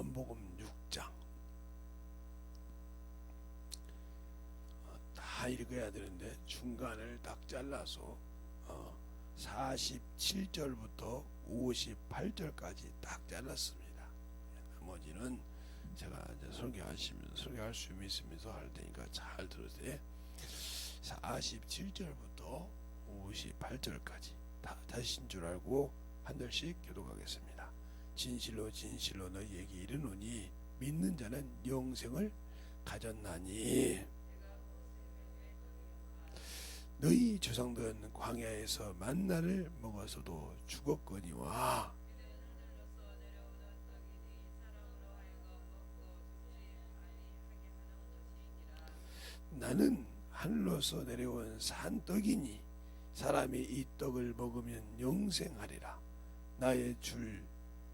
요한복음 6장 다 읽어야 되는데 중간을 딱 잘라서 47절부터 58절까지 딱 잘랐습니다. 나머지는 제가 이제 설교할 수 있으면서 할 테니까 잘 들으세요. 47절부터 58절까지 다 다신 줄 알고 한 절씩 교독하겠습니다. 진실로 진실로 너희에게 이르노니 믿는 자는 영생을 가졌나니 너희 조상들은 광야에서 만나를 먹어서도 죽었거니와 나는 하늘로서 내려온 산떡이니 사람이 이 떡을 먹으면 영생하리라. 나의 줄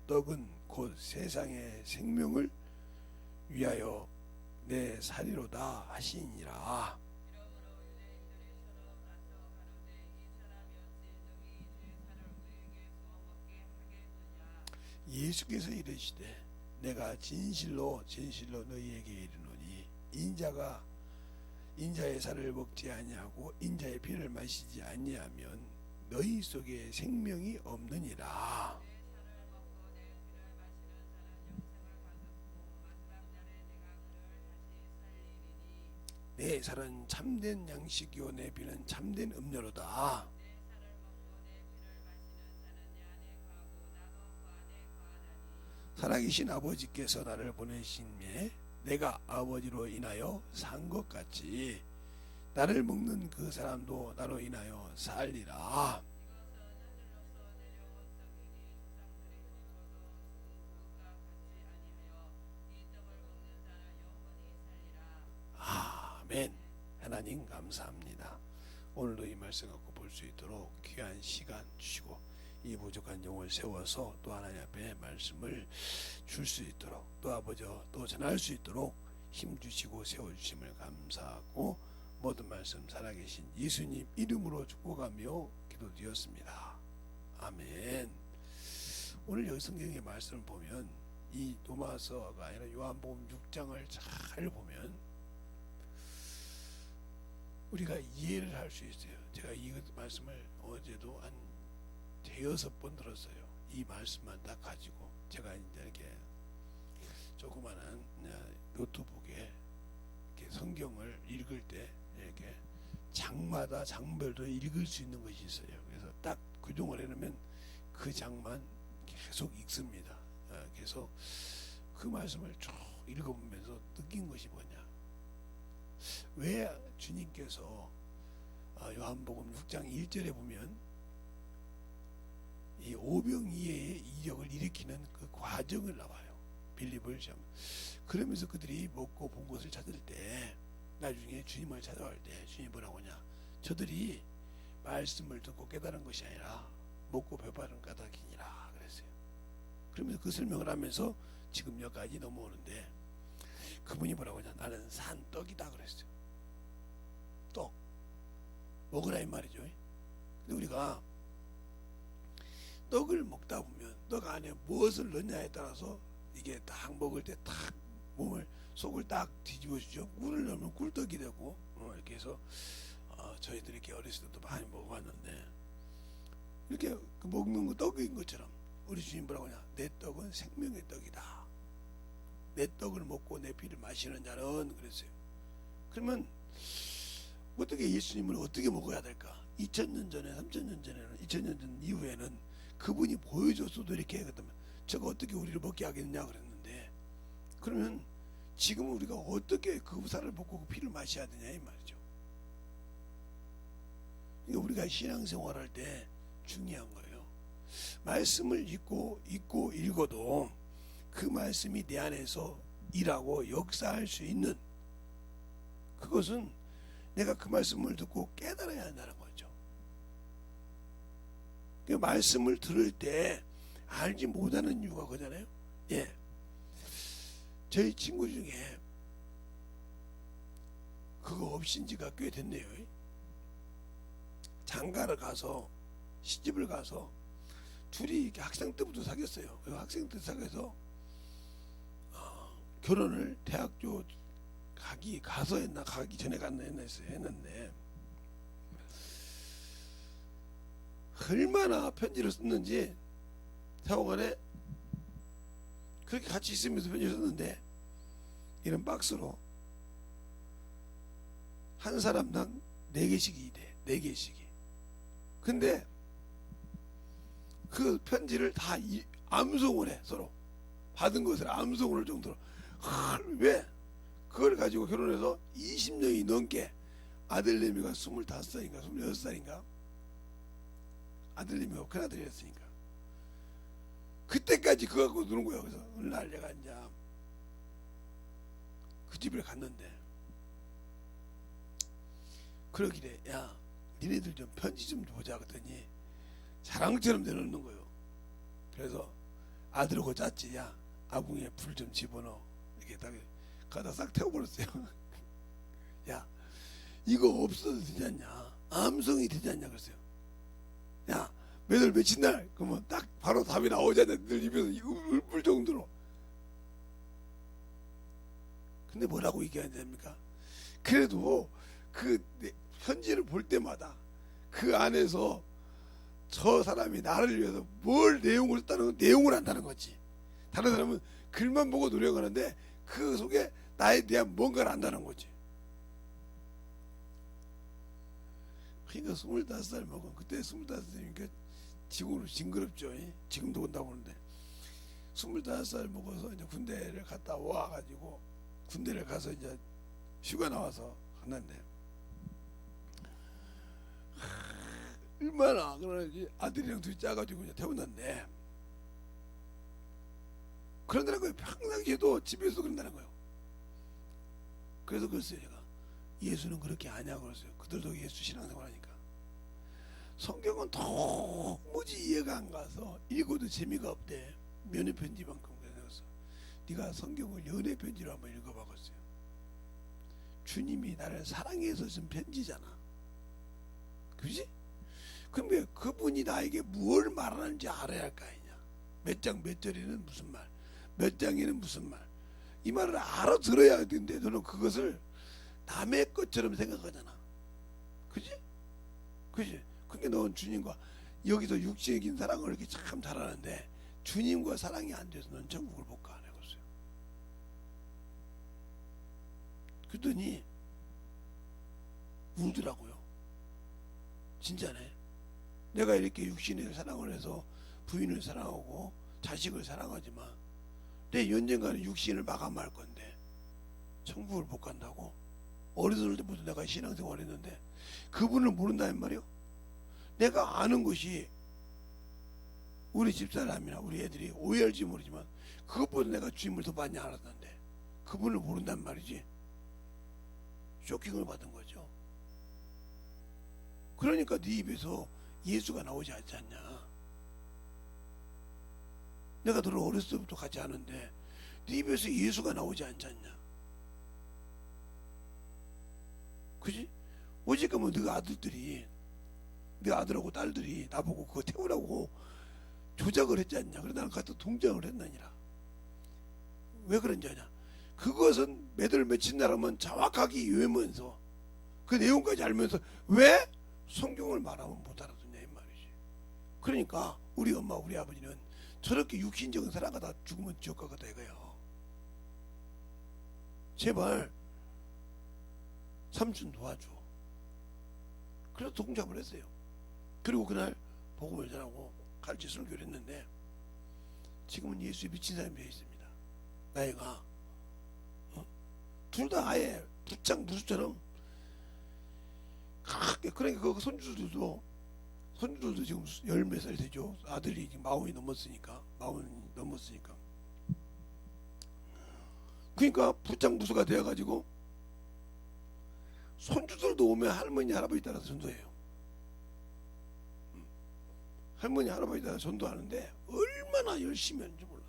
떡은 곧 세상의 생명을 위하여 내 살이로다 하시니라. 예수께서 이르시되 내가 진실로 진실로 너희에게 이르노니 인자의 살을 먹지 아니하고 인자의 피를 마시지 아니하면 너희 속에 생명이 없느니라. 내 살은 참된 양식이요 내 피는 참된 음료로다. 살아계신 아버지께서 나를 보내심에 내가 아버지로 인하여 산 것 같이 나를 먹는 그 사람도 나로 인하여 살리라. 아멘. 하나님 감사합니다. 오늘도 이 말씀 갖고 볼 수 있도록 귀한 시간 주시고 이 부족한 영을 세워서 또 하나님 앞에 말씀을 줄 수 있도록 또 아버지와 또 전할 수 있도록 힘 주시고 세워주심을 감사하고 모든 말씀 살아계신 예수님 이름으로 축복하며 기도드렸습니다. 아멘. 오늘 여기 성경의 말씀을 보면 이 도마서가 아니라 요한복음 6장을 잘 보면 우리가 이해를 할 수 있어요. 제가 이 말씀을 어제도 한 대여섯 번 들었어요. 이 말씀만 딱 가지고 제가 이제 이렇게 조그만한 노트북에 이렇게 성경을 읽을 때 이렇게 장마다 장별로 읽을 수 있는 것이 있어요. 그래서 딱 구종을 해놓으면 그 장만 계속 읽습니다. 그래서 그 말씀을 쭉 읽어보면서 느낀 것이 뭐냐? 왜 주님께서 요한복음 6장 1절에 보면 이 오병이어의 이적을 일으키는 그 과정을 나와요. 빌립을 시험. 그러면서 그들이 먹고 본 것을 찾을 때 나중에 주님을 찾아갈 때 주님이 뭐라고 하냐? 저들이 말씀을 듣고 깨달은 것이 아니라 먹고 배부른 까닭이니라 그랬어요. 그러면서 그 설명을 하면서 지금 여기까지 넘어오는데 그분이 뭐라고 하냐? 나는 산떡이다 그랬어요. 떡 먹으라 이 말이죠. 근데 우리가 떡을 먹다 보면 떡 안에 무엇을 넣냐에 따라서 이게 딱 먹을 때 딱 몸을 속을 딱 뒤집어주죠. 꿀을 넣으면 꿀떡이 되고 이렇게 해서 저희들이 이렇게 어렸을 때도 많이 먹어봤는데 이렇게 그 먹는 거 떡인 것처럼 우리 주님 뭐라고 하냐? 내 떡은 생명의 떡이다. 내 떡을 먹고 내 피를 마시는 자는 그랬어요. 그러면 어떻게 예수님을 어떻게 먹어야 될까? 2000년 전에 3000년 전에는 2000년 전 이후에는 그분이 보여줬어도 이렇게 하거든요. 저거 어떻게 우리를 먹게 하겠느냐 그랬는데 그러면 지금 우리가 어떻게 그 살을 먹고 그 피를 마셔야 되냐 이 말이죠. 그러니까 우리가 신앙생활할 때 중요한 거예요. 말씀을 읽고 읽어도 그 말씀이 내 안에서 일하고 역사할 수 있는 그것은 내가 그 말씀을 듣고 깨달아야 한다는 거죠. 그 말씀을 들을 때 알지 못하는 이유가 그잖아요. 예, 저희 친구 중에 그거 없인 지가 꽤 됐네요. 장가를 가서 시집을 가서 둘이 학생 때부터 사귀었어요. 학생 때 사귀어서 결혼을 대학교 가서 했나 가기 전에 갔나 했는데 얼마나 편지를 썼는지 대학원에 그렇게 같이 있으면서 편지를 썼는데 이런 박스로 한 사람당 4개씩이 돼. 4개씩이. 근데 그 편지를 다 암송을 해. 서로 받은 것을 암송을 할 정도로. 왜? 그걸 가지고 결혼해서 20년이 넘게 아들내미가 25살인가 26살인가 아들내미가 큰아들이었으니까 그때까지 그거 갖고 노는 거야. 그래서 어느 날 내가 이제 그 집을 갔는데 그러길래 야 니네들 좀 편지 좀 보자 그랬더니 자랑처럼 내놓는 거예요. 그래서 아들하고 짰지. 야 아궁이에 불 좀 집어넣어 이렇게 딱 가다 싹 태워버렸어요. 야 이거 없어도 되지 않냐, 암송이 되지 않냐 그랬어요. 야 몇월 며칠 날 그러면 딱 바로 답이 나오지 않냐, 늘 입에서 울불 정도로. 근데 뭐라고 얘기해야 됩니까? 그래도 그 편지를 볼 때마다 그 안에서 저 사람이 나를 위해서 뭘 내용을 썼다는 내용을 안다는 거지. 다른 사람은 글만 보고 노력하는데 그 속에 나에 대한 뭔가를 안다는 거지. 그러니까 25살 먹은 그때 25살이니까 지금으로 징그럽죠. 지금도 온다고 하는데 25살 먹어서 이제 군대를 갔다 와가지고 군대를 가서 이제 휴가 나와서 갔는데 얼마나 그러지. 아들이랑 둘이 짜가지고 이제 태어났는데 그런다는 거예요. 평상시에도 집에서 그런다는 거예요. 그래서 그랬어요. 제가 예수는 그렇게 아냐고 그랬어요. 그들도 예수 신앙생활 하니까 성경은 도무지 이해가 안 가서 읽어도 재미가 없대. 면회 편지만큼. 그래서 네가 성경을 연애 편지로 한번 읽어봐 그랬어요. 주님이 나를 사랑해서 쓴 편지잖아. 그지? 그럼 그분이 나에게 무엇을 말하는지 알아야 할 거 아니냐. 몇 장 몇 절에는 무슨 말, 몇 장에는 무슨 말, 이 말을 알아들어야 되는데 너는 그것을 남의 것처럼 생각하잖아. 그지? 그지? 그러니까 너는 주님과 여기서 육체적인 사랑을 이렇게 참 잘하는데 주님과 사랑이 안 돼서 넌 천국을 못 가. 안 해봤어요. 그랬더니 울더라고요. 진짜네. 내가 이렇게 육신의 사랑을 해서 부인을 사랑하고 자식을 사랑하지만 내 언젠가는 육신을 마감할 건데 천국을 못 간다고? 어렸을 때부터 내가 신앙생활 했는데 그분을 모른다는 말이요? 내가 아는 것이 우리 집사람이나 우리 애들이 오해할지 모르지만 그것보다 내가 주님을 더 많이 알았는데 그분을 모른단 말이지. 쇼킹을 받은 거죠. 그러니까 네 입에서 예수가 나오지 않지 않냐. 내가 너를 어렸을 때부터 같이 아는데 네 입에서 예수가 나오지 않지 않냐. 그지? 오직하면 네 아들들이, 네 아들하고 딸들이 나보고 그거 태우라고 조작을 했지 않냐. 그래서 나는 가서 동정을 했느니라. 왜 그런지 아냐. 그것은 몇월 며칠 날 하면 정확하게 외우면서 그 내용까지 알면서 왜 성경을 말하면 못 알아듣냐 이 말이지. 그러니까 우리 엄마 우리 아버지는 저렇게 육신적인 사랑하다 죽으면 지옥 가겠다 이거예요. 제발 삼촌 도와줘. 그래서 동참을 했어요. 그리고 그날 복음을 전하고 같이 설교를 했는데 지금은 예수에 미친 사람이 되어 있습니다. 나이가 둘 다 아예 부창 부수처럼. 그러니까 그 손주들도 지금 10몇 살 되죠. 아들이 지금 40이 넘었으니까. 그러니까 부창부수가 되어가지고 손주들도 오면 할머니 할아버지 따라서 전도해요. 할머니 할아버지 따라서 전도하는데 얼마나 열심히 하는지 몰라.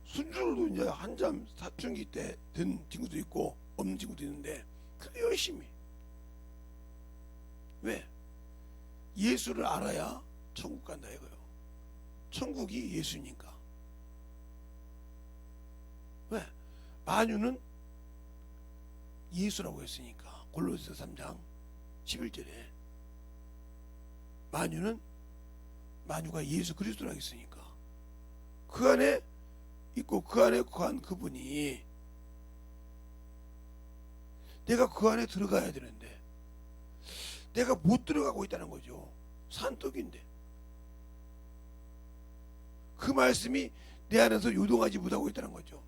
손주들도 이제 한참 사춘기 때 된 친구도 있고 없는 친구도 있는데 그래 열심히. 왜? 예수를 알아야 천국 간다 이거요. 천국이 예수니까. 왜? 만유는 예수라고 했으니까. 골로새서 3장 11절에 만유가 예수 그리스도라고 했으니까 그 안에 있고 그 안에 거한 그분이 내가 그 안에 들어가야 되는데 내가 못 들어가고 있다는 거죠. 산떡인데 그 말씀이 내 안에서 요동하지 못하고 있다는 거죠.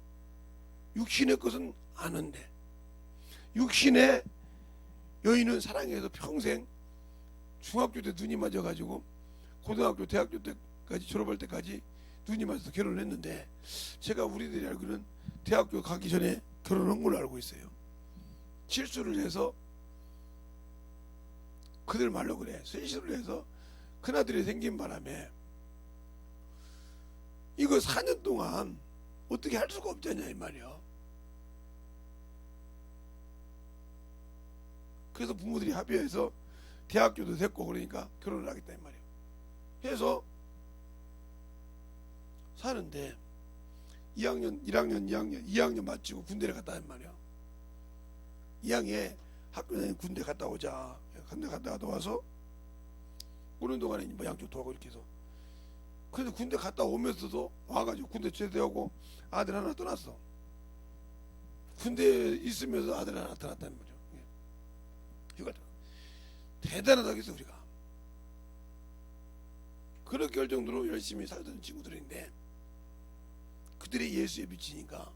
육신의 것은 아는데 육신의 여인은 사랑해서 평생 중학교 때 눈이 맞아가지고 고등학교 대학교 때까지 졸업할 때까지 눈이 맞아서 결혼을 했는데 제가 우리들이 알기로는 대학교 가기 전에 결혼한 걸로 알고 있어요. 실수를 해서 그들 말로 그래 실수를 해서 큰아들이 생긴 바람에 이거 4년 동안 어떻게 할 수가 없잖냐 이 말이야. 그래서 부모들이 합의해서 대학교도 됐고 그러니까 결혼을 하겠다 이 말이야. 해서 사는데 2학년 마치고 군대를 갔다 한 말이야. 2학년에 학교 다니는 군대 갔다 오자. 군대 갔다 와서 오는 동안에 뭐 양쪽 도하고 이렇게 해서 그래도 군대 갔다 오면서도 와가지고 군대 제대하고 아들 하나 떠났어. 군대에 있으면서 아들 하나 떠났다는 거죠. 휴가를 대단하다겠어 우리가. 그렇게 할 정도로 열심히 살던 친구들인데 그들이 예수에 미치니까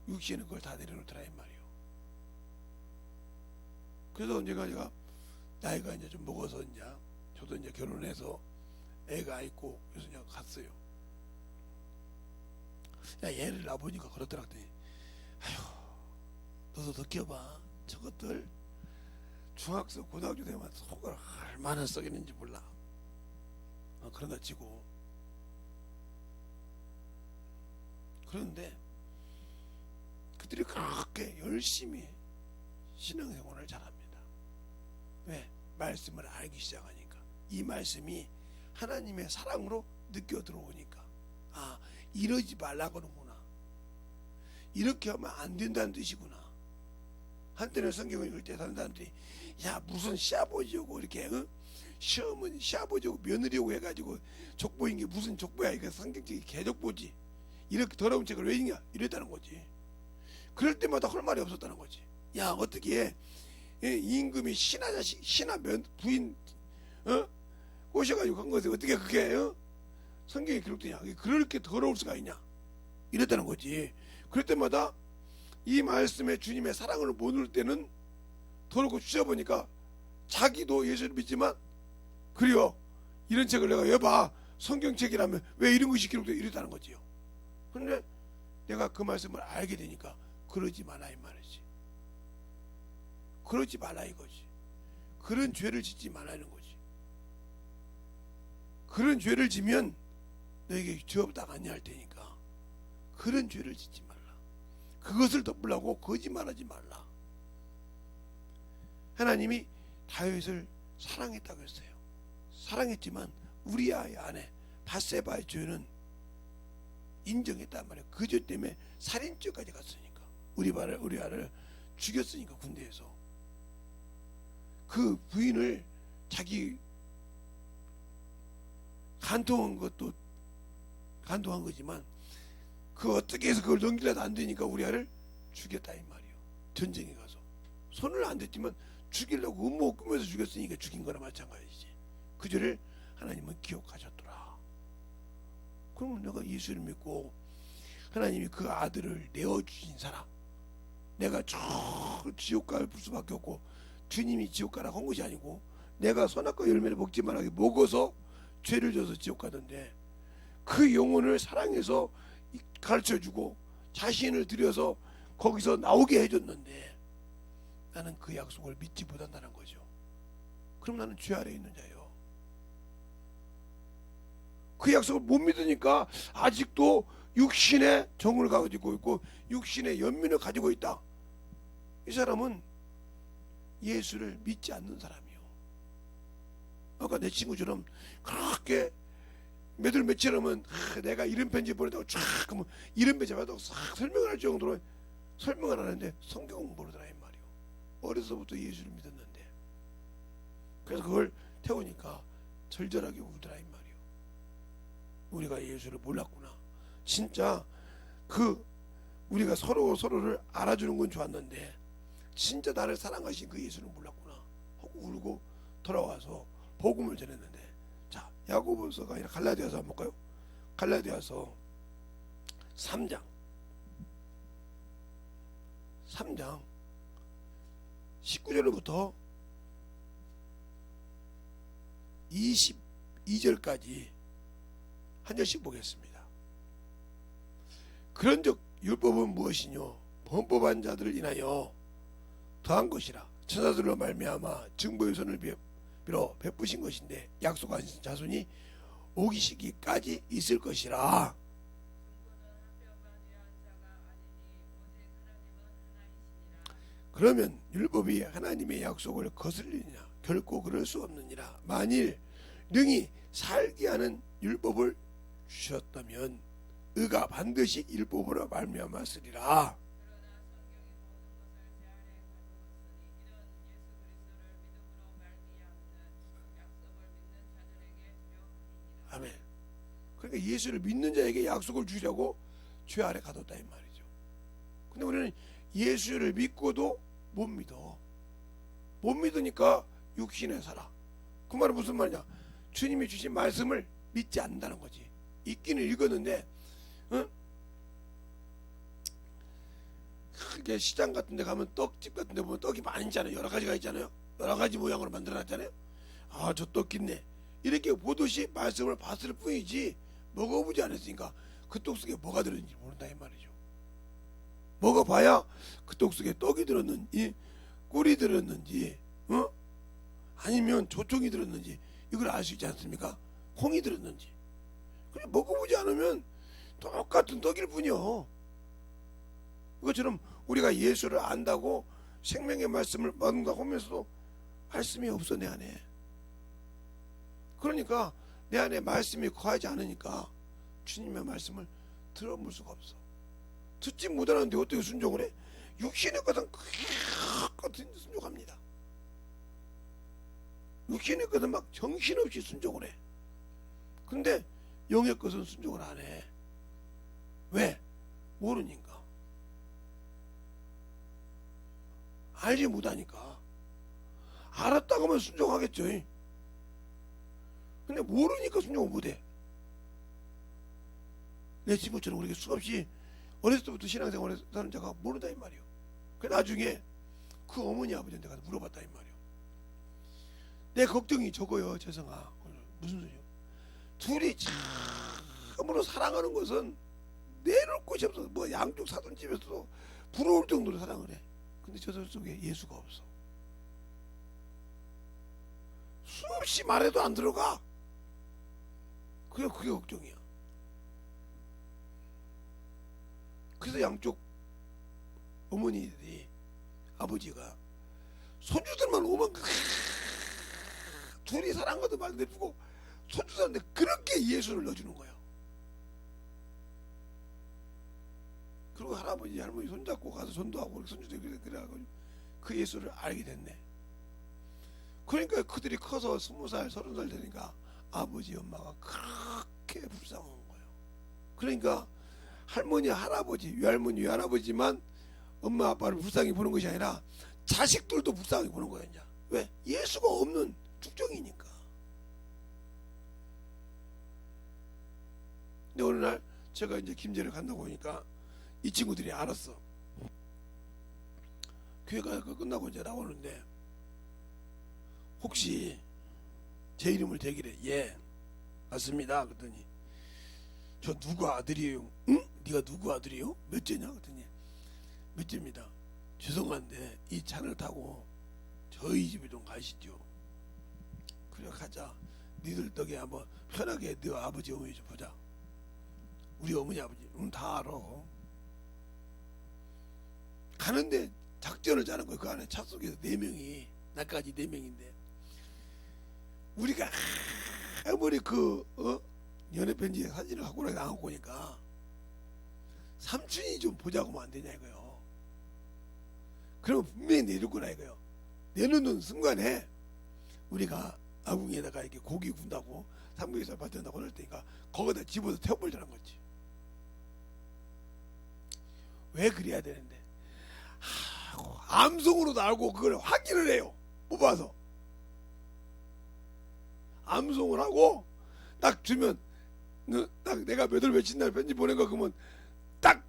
육신은 그걸 다 내려놓더라 이 말이에요. 그래서 언젠가 제가 나이가 이제 좀 먹어서 이제 저도 이제 결혼해서 애가 있고 그래서 이제 갔어요. 야 얘를 낳아보니까 그렇더라 했더니 아휴 너도 느껴봐. 저것들 중학생 고등학교 되면 속을 얼마나 썩이는지 몰라. 그런다 치고 그런데 그들이 그렇게 열심히 신앙생활을 잘합니다. 왜? 말씀을 알기 시작하니까. 이 말씀이 하나님의 사랑으로 느껴 들어오니까 아 이러지 말라고는구나. 이렇게 하면 안 된다는 뜻이구나. 한때는 성경을 읽을 때 다른 사람들이 야 무슨 시아버지고 이렇게 시험은 시아버지고 며느리고 해가지고 족보인 게 무슨 족보야. 이거 성경적인 개족보지. 이렇게 더러운 책을 왜 읽냐 이랬다는 거지. 그럴 때마다 할 말이 없었다는 거지. 야 어떻게 임금이 신하 자식 신하 부인 꼬셔가지고 한 것에 어떻게 그게 성경에 기록되냐. 그렇게 더러울 수가 있냐 이랬다는 거지. 그럴 때마다 이 말씀에 주님의 사랑을 못 누릴 때는 더럽고 주셔보니까 자기도 예수를 믿지만 그래요 이런 책을 내가 왜 봐 성경책이라면 왜 이런 것이 기록되어 이랬다는 거지요. 그런데 내가 그 말씀을 알게 되니까 그러지 마라 이 말이지. 그러지 말라 이거지. 그런 죄를 짓지 말라는 거지. 그런 죄를 지면 너에게 죄업당 아니할 테니까 그런 죄를 짓지 말라. 그것을 덮으려고 거짓말하지 말라. 하나님이 다윗을 사랑했다고 했어요. 사랑했지만 우리아의 아내 밧세바의 죄는 인정했단 말이에요. 그 죄 때문에 살인죄까지 갔으니까 우리아를 죽였으니까 군대에서 그 부인을 자기 간통한 것도 간통한 거지만 그 어떻게 해서 그걸 넘기려도 안 되니까 우리아를 죽였다 이 말이에요. 전쟁에 가서 손을 안 댔지만 죽이려고 음모 꾸며서 죽였으니까 죽인 거나 마찬가지지. 그 죄를 하나님은 기억하셨더라. 그러면 내가 예수를 믿고 하나님이 그 아들을 내어주신 사람, 내가 저 지옥 갈 수밖에 없고 주님이 지옥 가라고 한 것이 아니고 내가 선악과 열매를 먹지 말라고 먹어서 죄를 져서 지옥 가던데 그 영혼을 사랑해서 가르쳐주고 자신을 들여서 거기서 나오게 해줬는데 나는 그 약속을 믿지 못한다는 거죠. 그럼 나는 죄 아래에 있는 자예요. 그 약속을 못 믿으니까 아직도 육신의 정을 가지고 있고 육신의 연민을 가지고 있다. 이 사람은 예수를 믿지 않는 사람이요. 아까 내 친구처럼 그렇게 몇 월 며칠 하면 내가 이런 편지 보낸다고 쫙 그러면 이런 편지 받아서 싹 설명을 할 정도로 설명을 하는데 성경은 모르더라 이 말이요. 어려서부터 예수를 믿었는데 그래서 그걸 태우니까 절절하게 울더라 이 말이요. 우리가 예수를 몰랐구나. 진짜 그 우리가 서로를 알아주는 건 좋았는데 진짜 나를 사랑하신 그 예수를 몰랐구나 하고 울고 돌아와서 복음을 전했는데, 자 야고보서가 아니라 갈라디아서 한번 볼까요? 갈라디아서 3장 19절부터 22절까지 한 절씩 보겠습니다. 그런즉 율법은 무엇이뇨? 범법한 자들을 인하여 더한 것이라. 천사들로 말미암아 증거의 손을 빌어 베푸신 것인데 약속하신 자손이 오기 시기까지 있을 것이라. 그러면 율법이 하나님의 약속을 거슬리느냐? 결코 그럴 수 없느니라. 만일 능히 살게 하는 율법을 주셨다면 의가 반드시 율법으로 말미암았으리라. 아멘. 그러니까 예수를 믿는 자에게 약속을 주려고 죄 아래 가뒀다 이 말이죠. 근데 우리는 예수를 믿고도 못 믿어. 못 믿으니까 육신에 살아. 그 말은 무슨 말이냐? 주님이 주신 말씀을 믿지 않는다는 거지. 읽기는 읽었는데, 응? 그게 시장 같은 데 가면 떡집 같은 데 보면 떡이 많이 있잖아요. 여러 가지가 있잖아요. 여러 가지 모양으로 만들어 놨잖아요. 아, 저 떡 있네. 이렇게 보듯이 말씀을 봤을 뿐이지 먹어보지 않았으니까 그 떡 속에 뭐가 들었는지 모른다 이 말이죠. 먹어봐야 그 떡 속에 떡이 들었는지 꿀이 들었는지 아니면 조청이 들었는지 이걸 알 수 있지 않습니까? 콩이 들었는지. 그냥 먹어보지 않으면 똑같은 떡일 뿐이요. 그것처럼 우리가 예수를 안다고 생명의 말씀을 받는다고 하면서도 말씀이 없어 내 안에. 그러니까 내 안에 말씀이 거하지 않으니까 주님의 말씀을 들어볼 수가 없어. 듣지 못하는데 어떻게 순종을 해? 육신의 것은 같은 순종합니다. 육신의 것은 막 정신없이 순종을 해. 근데 영의 것은 순종을 안 해. 왜? 모르니까. 알지 못하니까. 알았다고 하면 순종하겠죠. 근데 모르니까 순종을 못해. 내 친구처럼 우리가 수없이 어렸을 때부터 신앙생활을 사는 자가 모른다 이 말이요. 그래 나중에 그 어머니 아버지한테 가서 물어봤다 이 말이요. 내 걱정이 적어요 재성아. 무슨 소리요? 둘이 참으로 사랑하는 것은 내놓을 곳이 없어. 뭐 양쪽 사돈집에서도 부러울 정도로 사랑을 해. 근데 저 속에 예수가 없어. 수없이 말해도 안 들어가. 그게 걱정이야. 그래서 양쪽 어머니들이 아버지가 손주들만 오면 둘이 사랑하던 말 내두고 손주들한테 그렇게 예수를 넣어주는 거야. 그리고 할아버지 할머니 손잡고 가서 전도하고 손주들이 그래가지고 그 예수를 알게 됐네. 그러니까 그들이 커서 20살 30살 되니까 아버지 엄마가 그렇게 불쌍한 거예요. 그러니까 할머니 할아버지 외할머니 외할아버지만 엄마 아빠를 불쌍히 보는 것이 아니라 자식들도 불쌍히 보는 거예요. 이제. 왜? 예수가 없는 축정이니까. 근데 어느 날 제가 이제 김제를 간다고 하니까 이 친구들이 알았어. 교회가 끝나고 이제 나오는데 혹시 제 이름을 대기래. 예 맞습니다. 그랬더니 저 누구 아들이에요? 응? 네가 누구 아들이요? 몇째냐? 그랬더니 몇째입니다. 죄송한데 이 차를 타고 저희 집에 좀 가시죠. 그래 가자. 니들 덕에 한번 편하게 네 아버지 어머니 좀 보자. 우리 어머니 아버지 다 알아. 가는데 작전을 짜는 거예요. 그 안에 차 속에서 4명이 나까지 4명인데 우리가 아무리 연애 편지에 사진을 갖고 나가고 오니까 삼촌이 좀 보자고 하면 안 되냐 이거요. 그러면 분명히 내릴 거라 이거요. 내놓는 순간에 우리가 아궁이에다가 이렇게 고기 군다고 삼겹살 받는다고 그럴 테니까 거기다 집어서 태워버리자는 거지. 왜 그래야 되는데? 암송으로도 알고 그걸 확인을 해요. 뽑아서 암송을 하고 딱 주면 딱 내가 몇 월 며칠 날 편지 보낸 거 그러면 딱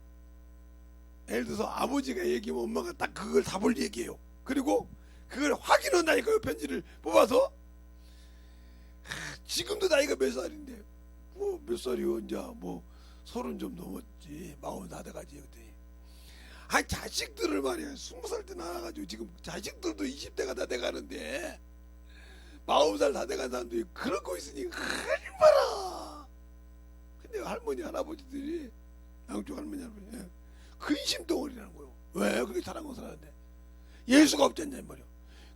예를 들어서 아버지가 얘기하면 엄마가 딱 그걸 답을 얘기해요. 그리고 그걸 확인한다니까요. 편지를 뽑아서. 지금도 나이가 몇 살인데 뭐 몇 살이요? 이제 뭐 30 좀 넘었지. 40 다 돼가지. 그랬더니 아니 자식들을 말이야 20살 때 나와가지고 지금 자식들도 20대가 다 돼가는데 40살 다 돼간 사람들이 그런 거 있으니 얼마나. 근데 할머니 할아버지들이 양쪽 할머니 할아버지 근심 덩어리라는 거요. 왜 그렇게 사랑하고 살았는데 예수가 없지 않냐 이 말이요.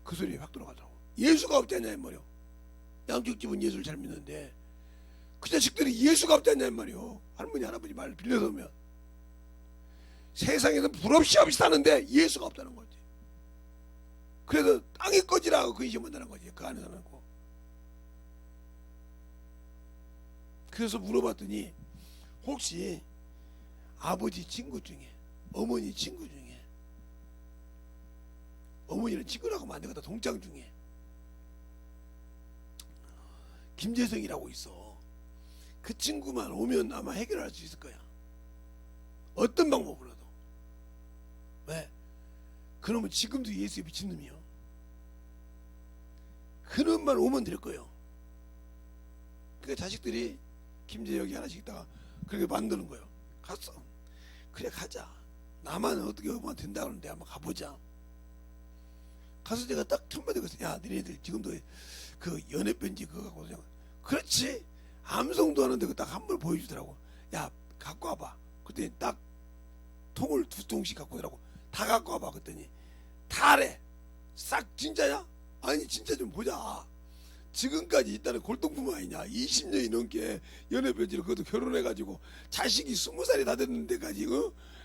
그 소리에 확 들어가더라고. 예수가 없지 않냐 이 말이요. 양쪽 집은 예수를 잘 믿는데 그 자식들이 예수가 없지 않냐 이 말이요. 할머니 할아버지 말을 빌려서면 세상에서 불없이 없이 사는데 예수가 없다는 거지. 그래서 땅이 꺼지라고 근심한다는 거지. 그 안에 사는 거. 그래서 물어봤더니 혹시 아버지 친구 중에 어머니 친구 중에 어머니는 친구라고 하면 안 되겠다. 동창 중에 김재성이라고 있어. 그 친구만 오면 아마 해결할 수 있을 거야. 어떤 방법으로도. 왜? 그러면 지금도 예수의 미친놈이요. 그놈만 오면 될 거예요. 그러니까 자식들이 김재혁이 하나씩 있다가 그렇게 만드는 거예요. 갔어. 그래 가자. 나만 어떻게 하면 된다 그러는데 한번 가보자. 가서 제가 딱 첫마디 그랬어요. 야 너네들 지금도 그 연애편지 그거 갖고 그냥 그렇지. 암송도 하는데 그 딱 한 번 보여주더라고. 야 갖고 와봐. 그랬더니 딱 통을 2통씩 갖고 오더라고. 다 갖고 와봐. 그랬더니 다래. 싹 진짜야? 아니 진짜 좀 보자. 지금까지 있다는 골동품 아니냐. 20년이 넘게 연애편지를 그것도 결혼해가지고 자식이 20살이 다 됐는 데까지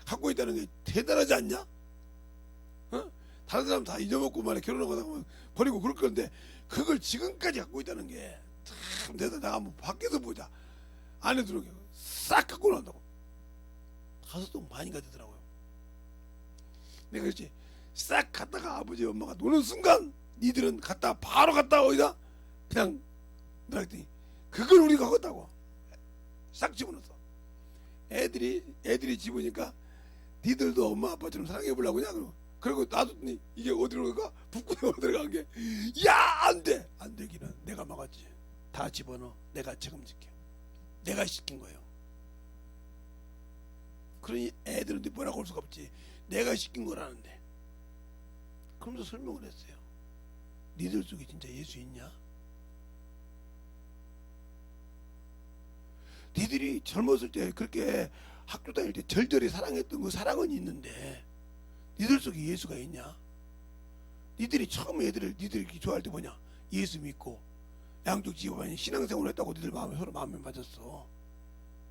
갖고 있다는 게 대단하지 않냐? 어? 다른 사람 다 잊어먹고 말해 결혼하고 나면 버리고 그럴 건데 그걸 지금까지 갖고 있다는 게 참 대단하다. 내가 한번 밖에서 보자. 안에 들어오게 싹 갖고 나온다고. 가서 또 많이 가되더라고요. 내가 그랬지. 싹 갔다가 아버지 엄마가 노는 순간 니들은 갔다 바로 갔다 어디다 그냥 그랬더니 그걸 우리가 하겠다고 싹 집어넣었어. 애들이 집으니까 니들도 엄마 아빠처럼 사랑해 보려고 그냥 그리고 놔뒀더니 이게 어디로 가? 북구에 들어간 게 야 안돼 안되기는 내가 막았지. 다 집어넣어. 내가 책임질게. 내가 시킨 거예요. 그러니 애들한테 뭐라고 할 수가 없지. 내가 시킨 거라는데. 그러면서 설명을 했어요. 니들 속에 진짜 예수 있냐? 니들이 젊었을 때 그렇게 학교 다닐 때 절절히 사랑했던 그 사랑은 있는데 니들 속에 예수가 있냐? 니들이 처음 애들을 니들이 좋아할 때 뭐냐? 예수 믿고 양쪽 집안이 신앙생활을 했다고 니들 마음에 서로 마음에 맞았어.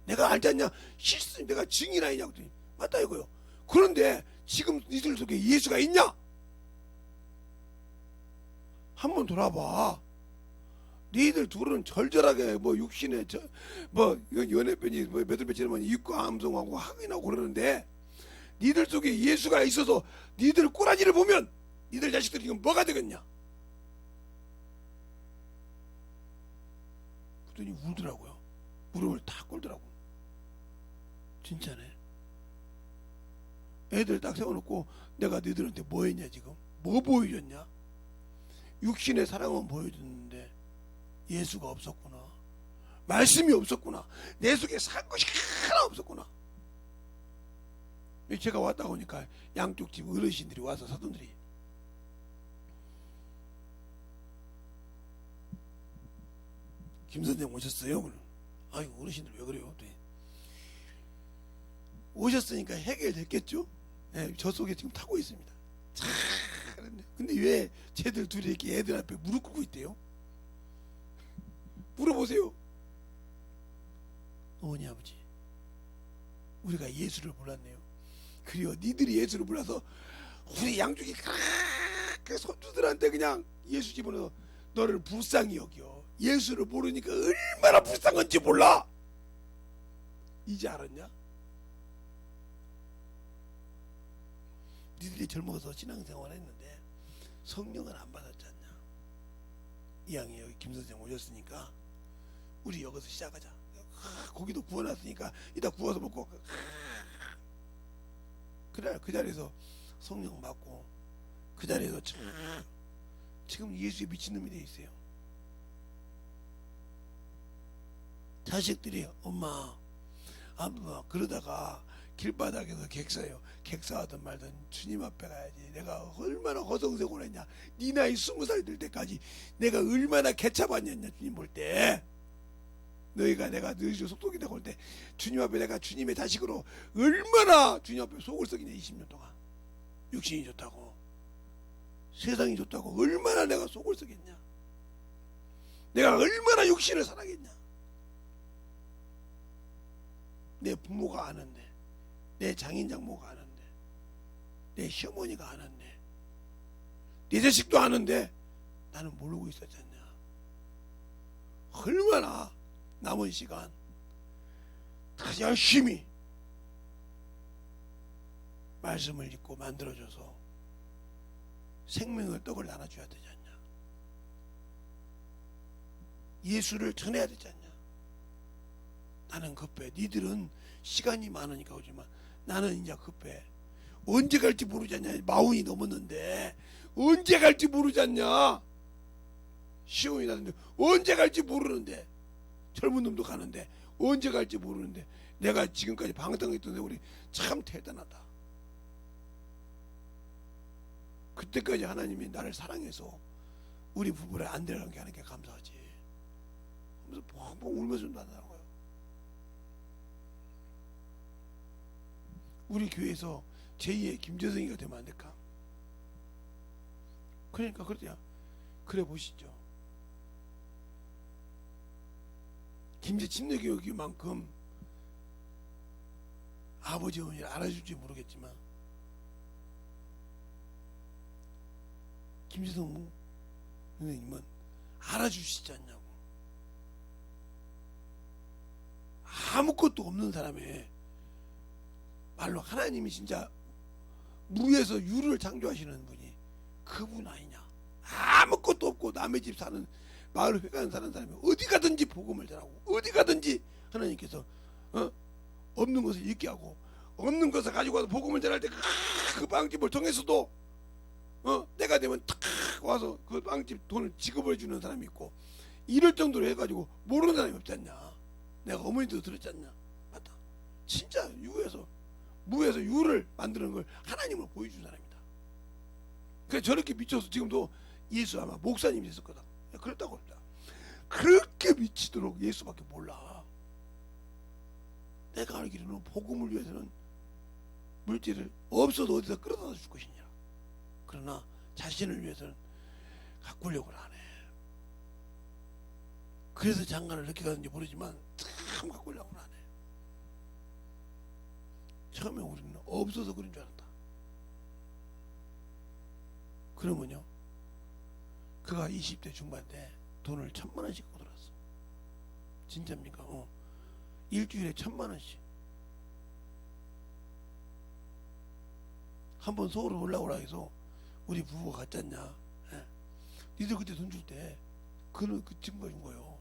내가 알지 않냐? 실수 내가 증인 아니냐고 했더니 맞다 이거요. 그런데 지금 니들 속에 예수가 있냐? 한번 돌아봐. 니들 둘은 절절하게 뭐 육신에 뭐 연애편이 뭐 몇월 며칠만 입고 암송하고 항인하고 그러는데 니들 속에 예수가 있어서 니들 꼬라지를 보면 니들 자식들이 이건 뭐가 되겠냐? 그랬더니 울더라고요. 무릎을 탁 꿇더라고. 진짜네. 애들 딱 세워놓고 내가 너희들한테 뭐 했냐 지금? 뭐 보여줬냐? 육신의 사랑은 보여줬는데 예수가 없었구나. 말씀이 없었구나. 내 속에 산 것이 하나 없었구나. 제가 왔다 오니까 양쪽 집 어르신들이 와서 사돈들이 김 선생 오셨어요? 아유 어르신들 왜 그래요? 오셨으니까 해결됐겠죠? 네, 저 속에 지금 타고 있습니다. 근데 왜 쟤들 둘이 이렇게 애들 앞에 무릎 꿇고 있대요? 물어보세요. 어머니 아버지, 우리가 예수를 몰랐네요. 그리고 니들이 예수를 몰라서 우리 양쪽이 그 손주들한테 그냥 예수 집어넣어서 너를 불쌍히 여겨. 예수를 모르니까 얼마나 불쌍한지 몰라. 이제 알았냐? 니들이 젊어서 신앙생활 했는데 성령을 안 받았지 않냐? 이왕에 여기 김 선생 오셨으니까 우리 여기서 시작하자. 고기도 구워놨으니까 이따 구워서 먹고 그래, 그 자리에서 성령 받고 그 자리에서 지금 예수에 미친놈이 돼 있어요. 자식들이 엄마 아빠 그러다가 길바닥에서 객사하든 말든 주님 앞에 가야지. 내가 얼마나 허송세골 했냐. 네 나이 20살 될 때까지 내가 얼마나 개차봤냐 주님 볼 때. 너희가 내가 너희 속독이 되고 올 때 주님 앞에 내가 주님의 자식으로 얼마나 주님 앞에 속을 썩이냐. 20년 동안 육신이 좋다고 세상이 좋다고 얼마나 내가 속을 썩였냐. 내가 얼마나 육신을 사랑했냐. 내 부모가 아는데, 내 장인장모가 아는데, 내 시어머니가 아는데, 내 자식도 아는데 나는 모르고 있었지 않냐. 얼마나 남은 시간 더 열심히 말씀을 읽고 만들어줘서 생명의 떡을 나눠줘야 되지 않냐. 예수를 전해야 되지 않냐. 나는 급해. 니들은 시간이 많으니까 오지만 나는 이제 급해. 언제 갈지 모르지 않냐. 마흔이 넘었는데 언제 갈지 모르지 않냐. 시험이 나는데 언제 갈지 모르는데, 젊은 놈도 가는데 언제 갈지 모르는데, 내가 지금까지 방탕했던 세월이 참 대단하다. 그때까지 하나님이 나를 사랑해서 우리 부부를 안 데려가게 하는 게 감사하지. 하면서 펑펑 울면서 나타나는 거예요. 우리 교회에서 제2의 김재성이가 되면 안 될까? 그러니까 그러냐. 그래 보시죠. 김제 침례교육만큼 아버지 어머니를 알아줄지 모르겠지만 김재성 선생님은 알아주시지 않냐고. 아무것도 없는 사람의 말로 하나님이 진짜 무에서 유를 창조하시는 분이 그분 아니냐. 아무것도 없고 남의 집 사는 마을 회관 사는 사람이 어디 가든지 복음을 전하고 어디 가든지 하나님께서 없는 것을 있게 하고 없는 것을 가지고 와서 복음을 전할 때 그 빵집을 통해서도 내가 되면 탁 와서 그 빵집 돈을 지급해 주는 사람이 있고, 이럴 정도로 해가지고 모르는 사람이 없지 않냐. 내가 어머니도 들었지 않냐. 맞다. 진짜 무에서 유를 만드는 걸 하나님을 보여준 사람이다. 그래서 저렇게 미쳐서 지금도 예수 아마 목사님이 됐을 거다. 그렇다고 합니다. 그렇게 미치도록 예수밖에 몰라. 내가 알기로는 복음을 위해서는 물질을 없어도 어디서 끌어다 줄 것이냐. 그러나 자신을 위해서는 가꾸려고 안 해. 그래서 장가를 늦게 가는지 모르지만 참 가꾸려고 안 해. 처음에 우리는 없어서 그런 줄 알았다. 그러면요, 그가 20대 중반 때 돈을 1,000만 원씩 갖고 들어왔어. 진짜입니까? 일주일에 1,000만 원씩. 한번 서울을 올라오라 해서 우리 부부가 갔잖냐. 예? 니들 그때 돈 줄 때 그는 그 증거 준 거요.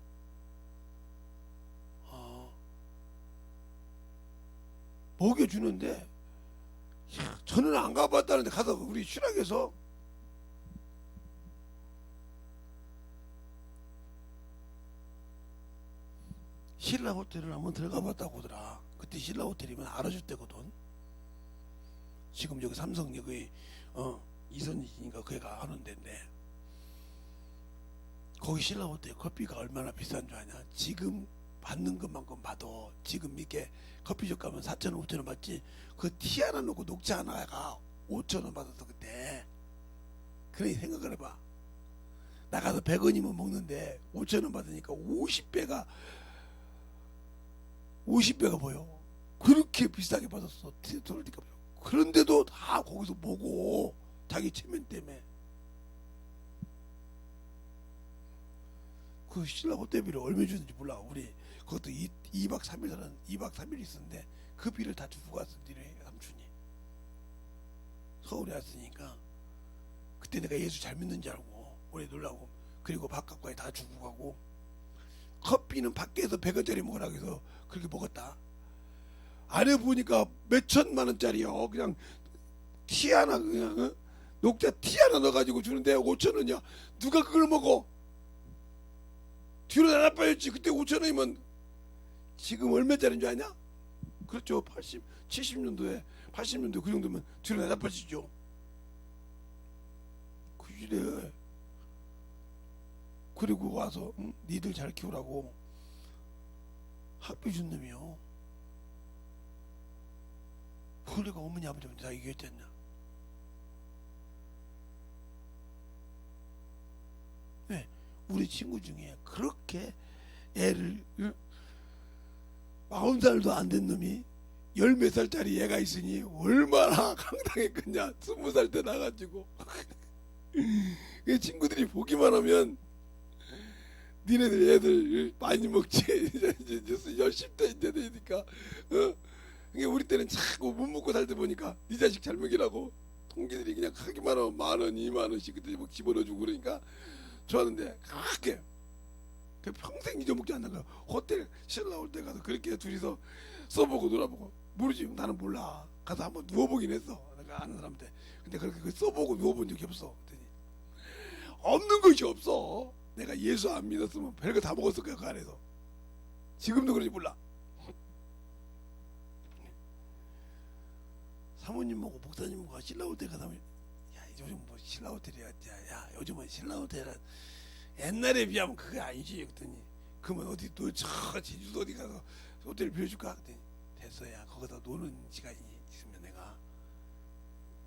먹여주는데 저는 안 가봤다는데 가서 우리 신학에서 신라 호텔을 한번 들어가 봤다고 하더라. 그때 신라 호텔이면 알아줄 때거든. 지금 여기 삼성역의 이선진인가 그애가 하는 데인데, 거기 신라 호텔 커피가 얼마나 비싼 줄 아냐. 지금 받는 것만큼 봐도 지금 이렇게 커피숍 가면 4,000원 5,000원 받지, 그 티 하나 놓고 녹차 하나가 5,000원 받았어 그때. 그래 생각을 해봐. 나가서 100원이면 먹는데 5,000원 받으니까 50배가 50배가 보여. 그렇게 비싸게 받았어. 트로리가. 그런데도 다 거기서 보고 자기 체면 때문에 그 신라 호텔비를 얼마 주는지 몰라. 우리 그것도 2박 3일 사는 2박 3일 있었는데 그 비를 다 주고 갔어. 니네 삼촌이 서울에 왔으니까. 그때 내가 예수 잘 믿는 줄 알고 오래 놀라고. 그리고 바깥과에 다 주고 가고. 커피는 밖에서 100원짜리 먹으라고 해서 그렇게 먹었다. 안에 보니까 몇 천만 원짜리요. 그냥 티 하나, 그냥 녹차 티 하나 넣어가지고 주는데 5천 원이야. 누가 그걸 먹어? 뒤로 나눠 빠졌지. 그때 5천 원이면 지금 얼마짜리인 줄 아냐? 그렇죠. 80, 70년도에 80년도 그 정도면 뒤로 나눠 빠지죠. 그 일에 그리고 와서 니들 잘 키우라고 학비 준 놈이요. 그러니까 어머니 아버지한테 다 얘기했지 않냐. 네, 우리 친구 중에 그렇게 애를 40살도 안 된 놈이 10몇 살짜리 애가 있으니 얼마나 강당했겠냐. 20살 때 나가지고 그 친구들이 보기만 하면 니네들 애들 많이 먹지. 이제 10대 이제 되니까 우리 때는 자꾸 못 먹고 살다 보니까 네 자식 잘 먹이라고 동기들이 그냥 하기만 하면 10,000원 20,000원씩 그때 뭐 집어넣어주고 그러니까 좋았는데 그렇게 평생 잊어먹지 않는 거야. 호텔 신라 올 때 가서 그렇게 둘이서 써보고 놀아보고. 모르지. 나는 몰라. 가서 한번 누워보긴 했어. 내가 아는 사람한테. 근데 그렇게 써보고 누워본 적이 없어. 그랬더니 없는 것이 없어. 내가 예수 안 믿었으면 별거 다 먹었을 거야. 그 안에서. 지금도 그런지 몰라. 사모님하고 목사님하고 신라 호텔 가서 야 요즘 뭐 신라 호텔이야. 야 요즘은 신라 호텔은 옛날에 비하면 그게 아니지. 그랬더니 그러면 어디 또 저 제주도 어디 가서 호텔 빌려줄까? 그랬더니 됐어야. 거기다 노는 시간이 있으면 내가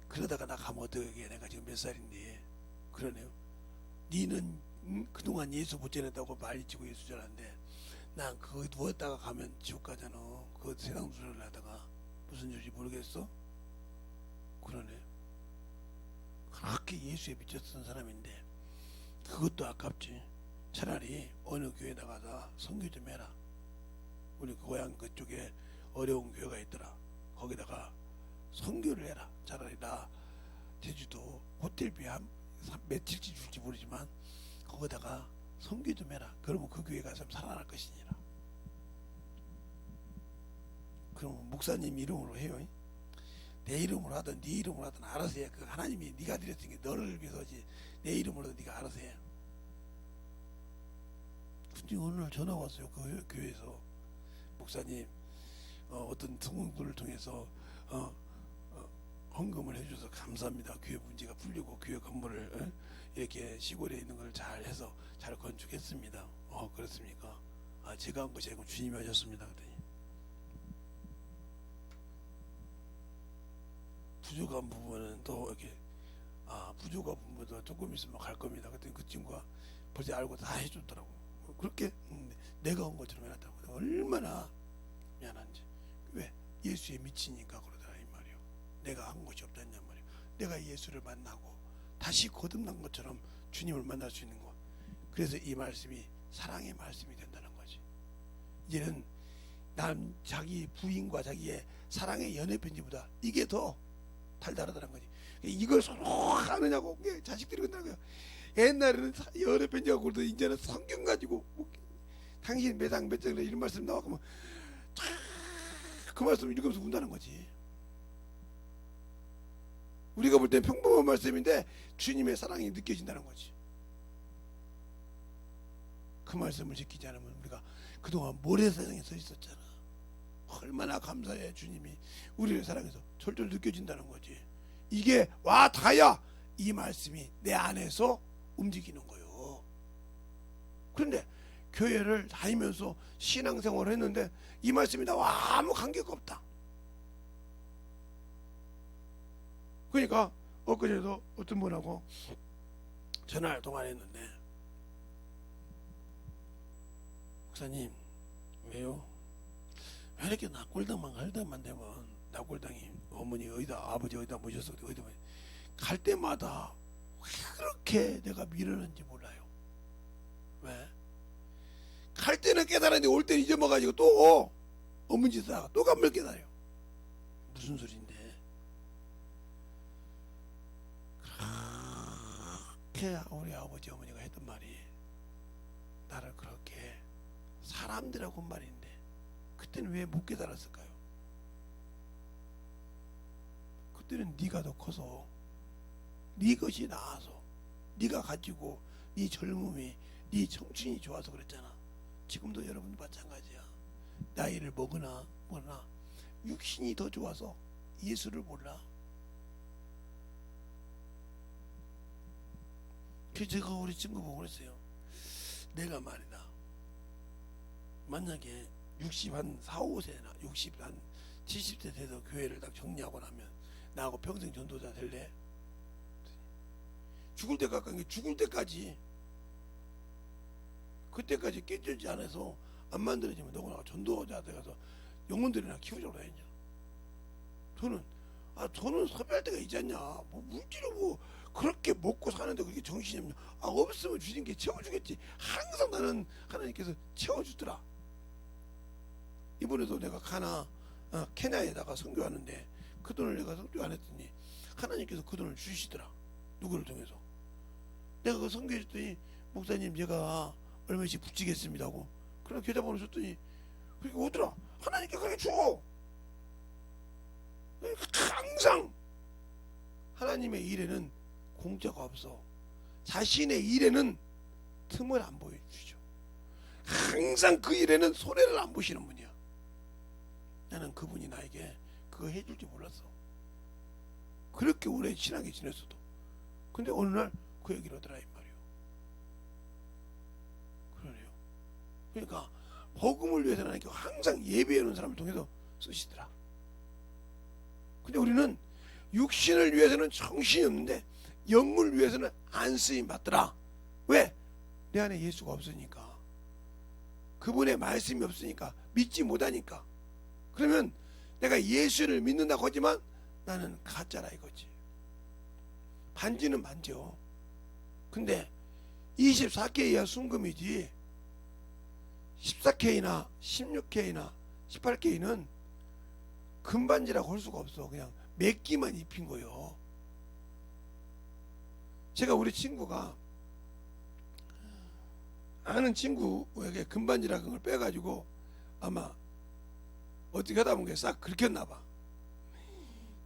그러다가 나 가면 어떡해. 내가 지금 몇 살인데. 그러네요. 니는 그동안 예수 못 전했다고 말리치고 예수 전하는데 난 그거 누웠다가 가면 지옥 가잖아. 그 세상 수련을 하다가 무슨 줄인지 모르겠어? 그러네. 그렇게 예수에 미쳤던 사람인데 그것도 아깝지. 차라리 어느 교회 나가서 선교 좀 해라. 우리 고향 그쪽에 어려운 교회가 있더라. 거기다가 선교를 해라. 차라리 나 제주도 호텔비 한 며칠치 줄지 모르지만 거기다가 선교 좀 해라. 그러면 그 교회가 좀 살아날 것이니라. 그러면 목사님 이름으로 해요. 내 이름으로 하든 네 이름으로 하든 알아서 해. 그 하나님이 네가 드렸으니까 너를 위해서지. 내 이름으로 네가 알아서 해. 근데 어느 날 전화 왔어요. 그 교회에서 목사님 어떤 성공들을 통해서 헌금을 해줘서 감사합니다. 교회 문제가 풀리고 교회 건물을 이렇게 시골에 있는 걸 잘 해서 잘 건축했습니다. 그렇습니까? 아, 제가 한 것이 아니고 주님이 하셨습니다. 그랬더니 부족한 부분은 또 이렇게 부족한 부분도 조금 있으면 갈 겁니다. 그랬더니 그 친구가 벌써 알고 다 해줬더라고. 그렇게 내가 한 것처럼 해놨다고. 얼마나 미안한지. 왜? 예수에 미치니까 그러더라 이 말이요. 내가 한 것이 없다냐 말이요. 내가 예수를 만나고 다시 거듭난 것처럼 주님을 만날 수 있는 것. 그래서 이 말씀이 사랑의 말씀이 된다는 거지. 이제는 남 자기 부인과 자기의 사랑의 연애 편지보다 이게 더 달달하다는 거지. 이걸 서로 하느냐고 자식들이 그런다는 거야. 옛날에는 연애 편지하고 그러더 이제는 성경 가지고 당신 매장 몇 장이나 이런 말씀 나와가면 그 말씀 읽으면서 운다는 거지. 우리가 볼 땐 평범한 말씀인데 주님의 사랑이 느껴진다는 거지. 그 말씀을 지키지 않으면 우리가 그동안 모래사장에 서 있었잖아. 얼마나 감사해. 주님이 우리를 사랑해서 철철 느껴진다는 거지. 이게 와 다야 이 말씀이 내 안에서 움직이는 거요. 그런데 교회를 다니면서 신앙생활을 했는데 이 말씀이 나와 아무 관계가 없다. 그러니까 엊그제도 어떤 분하고 전화를 통화했는데 목사님 왜요? 왜 이렇게 낙골당만 갈 때만 되면 낙골당이 어머니 어디다 아버지 어디다 모셔서 어디다 갈 때마다 왜 그렇게 내가 미루는지 몰라요. 왜? 갈 때는 깨달았는데 올 때는 잊어먹어가지고 또 어머니 짓 하다가 또 간물 깨달아요. 무슨 소린데? 그렇게 우리 아버지 어머니가 했던 말이 나를 그렇게 사람들하고 말인데 그때는 왜 못 깨달았을까요? 그때는 네가 더 커서 네 것이 나아서 네가 가지고 네 젊음이 네 청춘이 좋아서 그랬잖아. 지금도 여러분도 마찬가지야. 나이를 먹으나 뭐나 육신이 더 좋아서 예수를 몰라. 그래서 제가 우리 친구 보고 그랬어요. 내가 말이다, 만약에 60 한 4, 5세나 60 한 70세 돼서 교회를 딱 정리하고 나면 나하고 평생 전도자 될래? 죽을 때 가까이 죽을 때까지 그때까지 깨지지 않아서 안 만들어지면 너구나 전도자 돼가서 영혼들이나 키우자고 했냐? 저는 섭외할 때가 있지 않냐? 뭐 물질을 뭐 그렇게 먹고 사는데 그렇게 정신이 없냐? 없으면 주신 게 채워주겠지. 항상 나는 하나님께서 채워주더라. 이번에도 내가 케냐에다가 선교하는데 그 돈을 내가 선교 안 했더니 하나님께서 그 돈을 주시더라. 누구를 통해서? 내가 그 선교해줬더니 목사님 제가 얼마씩 붙이겠습니다 하고 그런 계좌번호 줬더니 그렇게 오더라. 하나님께 그렇게 줘. 항상 하나님의 일에는 공짜가 없어. 자신의 일에는 틈을 안 보여주죠. 항상 그 일에는 손해를 안 보시는 분이야. 나는 그분이 나에게 그거 해줄 줄 몰랐어. 그렇게 오래 친하게 지냈어도. 근데 어느 날 그 얘기를 하더라 이 말이요. 그러네요. 그러니까 복음을 위해서 하나님께 항상 예비해 놓은 사람을 통해서 쓰시더라. 근데 우리는 육신을 위해서는 정신이 없는데 영을 위해서는 안 쓰임 받더라. 왜? 내 안에 예수가 없으니까. 그분의 말씀이 없으니까. 믿지 못하니까. 그러면 내가 예수를 믿는다고 하지만 나는 가짜라 이거지. 반지는 반지요. 근데 24K야 순금이지 14K나 16K나 18K는 금반지라고 할 수가 없어. 그냥 몇 기만 입힌 거요. 제가 우리 친구가 아는 친구에게 금반지라는 걸 빼가지고 아마 어떻게 하다 보니까 싹 긁혔나 봐.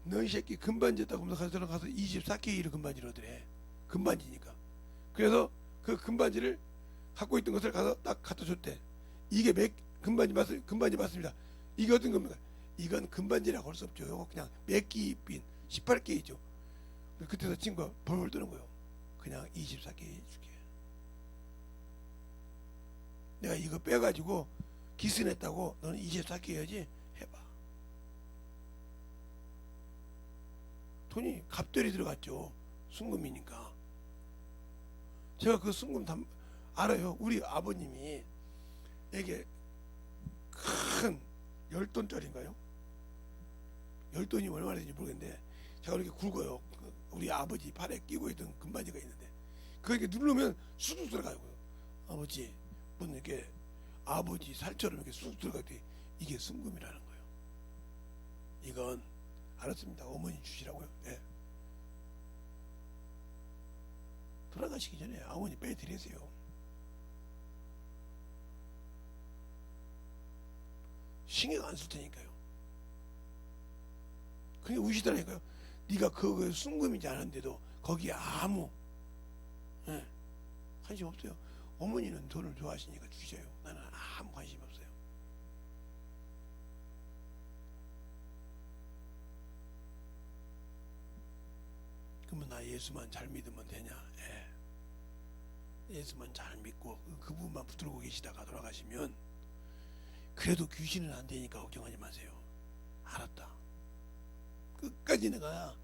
너 이 새끼 금반지 했다고 하면서 들어가서 24K를 금반지로 하더래. 금반지니까. 그래서 그 금반지를 갖고 있던 것을 가서 딱 갖다 줬대. 이게 금반지 맞습니다. 이게 어떤 겁니까? 이건 금반지라고 할 수 없죠. 이거 그냥 몇 기 입힌 18K죠. 그때서 친구가 벌벌 떠는 거예요. 그냥 24K 줄게. 내가 이거 빼가지고 기스냈다고 너는 24K 해야지 해봐. 돈이 갑들이 들어갔죠. 순금이니까. 제가 그 순금 알아요. 우리 아버님이 에게 큰 10돈짜리인가요? 10돈이 얼마나 되는지 모르겠는데 제가 이렇게 굵어요. 우리 아버지 팔에 끼고 있던 금반지가 있는데 그거 이렇게 누르면 쑥쑥 들어가요. 아버지 뭐 이렇게 아버지 살처럼 이렇게 쑥 들어가더니 이게 순금이라는 거예요. 이건 알았습니다. 어머니 주시라고요. 예. 돌아가시기 전에 어머니 빼드리세요. 신경 안 쓸 테니까요. 그게 우시더라니까요. 네가 그거 순금이지 않은데도 거기에 아무 관심 없어요. 어머니는 돈을 좋아하시니까 주셔요. 나는 아무 관심 없어요. 그러면 나 예수만 잘 믿으면 되냐? 예. 예수만 잘 믿고 그분만 붙들고 계시다가 돌아가시면 그래도 귀신은 안 되니까 걱정하지 마세요. 알았다. 끝까지 내가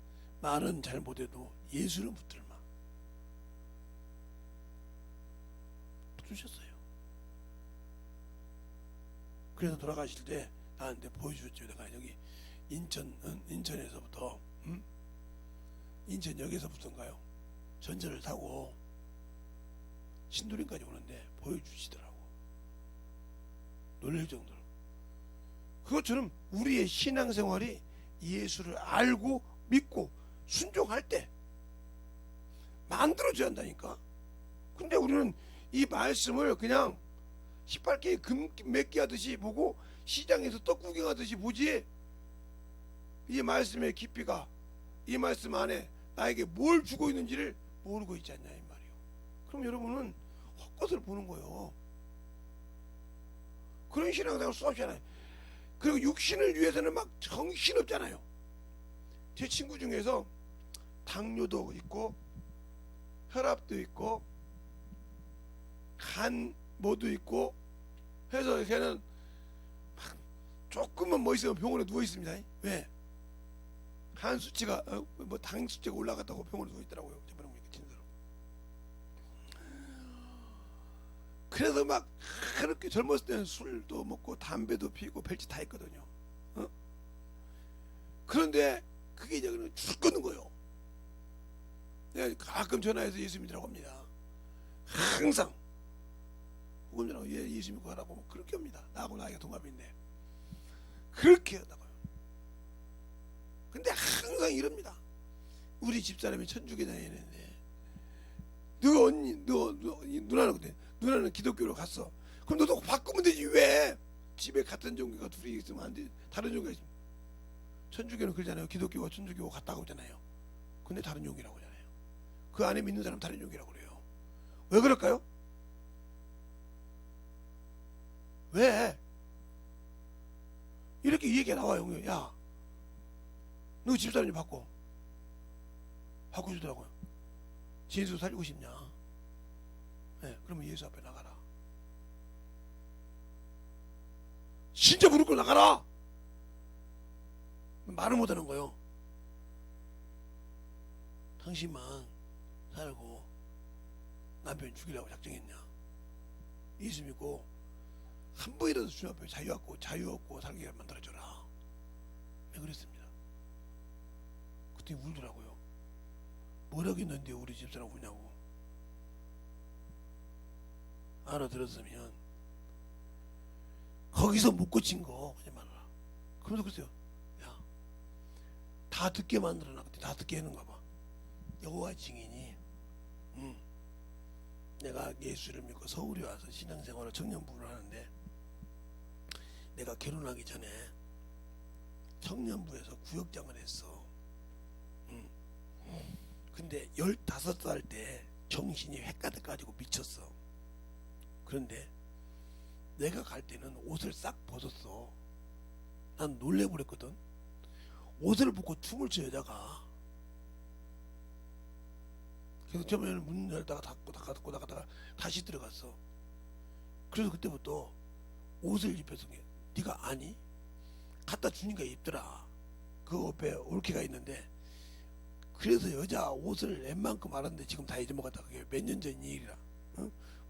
말은 잘 못해도 예수는 붙들마. 붙으셨어요. 그래서 돌아가실 때 나한테 보여줬죠. 내가 여기 인천에서부터 인천역에서부터인가요? 전철을 타고 신도림까지 오는데 보여주시더라고. 놀랄 정도로. 그것처럼 우리의 신앙생활이 예수를 알고 믿고 순종할 때 만들어져야 한다니까. 근데 우리는 이 말씀을 그냥 18개의 금맥기 하듯이 보고 시장에서 떡 구경하듯이 보지, 이 말씀의 깊이가 이 말씀 안에 나에게 뭘 주고 있는지를 모르고 있지 않냐 이 말이요. 그럼 여러분은 헛것을 보는 거예요. 그런 신앙생활 수없이 하나요. 그리고 육신을 위해서는 막 정신없잖아요. 제 친구 중에서 당뇨도 있고 혈압도 있고 간 뭐도 있고 해서 걔는 막 조금만 뭐 있으면 병원에 누워 있습니다. 왜? 간 수치가 뭐 당 수치가 올라갔다고 병원에 누워 있더라고요. 저번에 보니까 진짜로. 그래서 막 그렇게 젊었을 때는 술도 먹고 담배도 피우고 별짓 다 했거든요. 그런데 그게 이제 죽겠는 거예요. 내가 가끔 전화해서 예수 믿으라고 합니다. 항상 복음 전하고 예수 믿고 하라고 뭐 그렇게 합니다. 나하고 나이가 동갑인데 그렇게 하다고요. 근데 항상 이럽니다. 우리 집사람이 천주교 다니는데 너 언니 너 누나는 그때 누나는 기독교로 갔어. 그럼 너도 바꾸면 되지. 왜 집에 같은 종교가 둘이 있으면 안 돼? 다른 종교가 있으면. 천주교는 그러잖아요. 기독교와 천주교가 같다고 하잖아요. 근데 다른 종교라고 하잖아요. 그 안에 믿는 사람 다른 종교라고 그래요. 왜 그럴까요? 왜? 이렇게 얘기가 나와요. 야, 너 집사람 좀 바꿔주더라고요. 예수 살리고 싶냐? 네, 그러면 예수 앞에 나가라. 진짜 무릎 꿇고 나가라. 말을 못하는 거요. 당신만 살고 남편 죽이려고 작정했냐? 예수 믿고 한 번이라도 주님 앞에 자유 얻고 살게 만들어줘라. 네, 그랬습니다. 그때 울더라고요. 뭐라고 했는데 우리 집사람 우냐고. 알아들었으면 거기서 못 고친 거 그냥 말하라. 그러면서 그랬어요. 야, 다 듣게 만들어놔. 그때 다 듣게 해놓은가 봐. 여호와 증인이 내가 예수를 믿고 서울에 와서 신앙생활을 청년부를 하는데 내가 결혼하기 전에 청년부에서 구역장을 했어. 근데 15살 때 정신이 헷가득 가지고 미쳤어. 그런데 내가 갈 때는 옷을 싹 벗었어. 난 놀래버렸거든. 옷을 벗고 춤을 춰 여자가. 그래서 처음에는 문 열다가 닫고 나갔다가 다시 들어갔어. 그래서 그때부터 옷을 입혀서 네가 아니? 갖다 주니까 입더라. 그 옆에 올케가 있는데 그래서 여자 옷을 웬만큼 알았는데 지금 다 잊어먹었다. 그게 몇 년 전 일이라.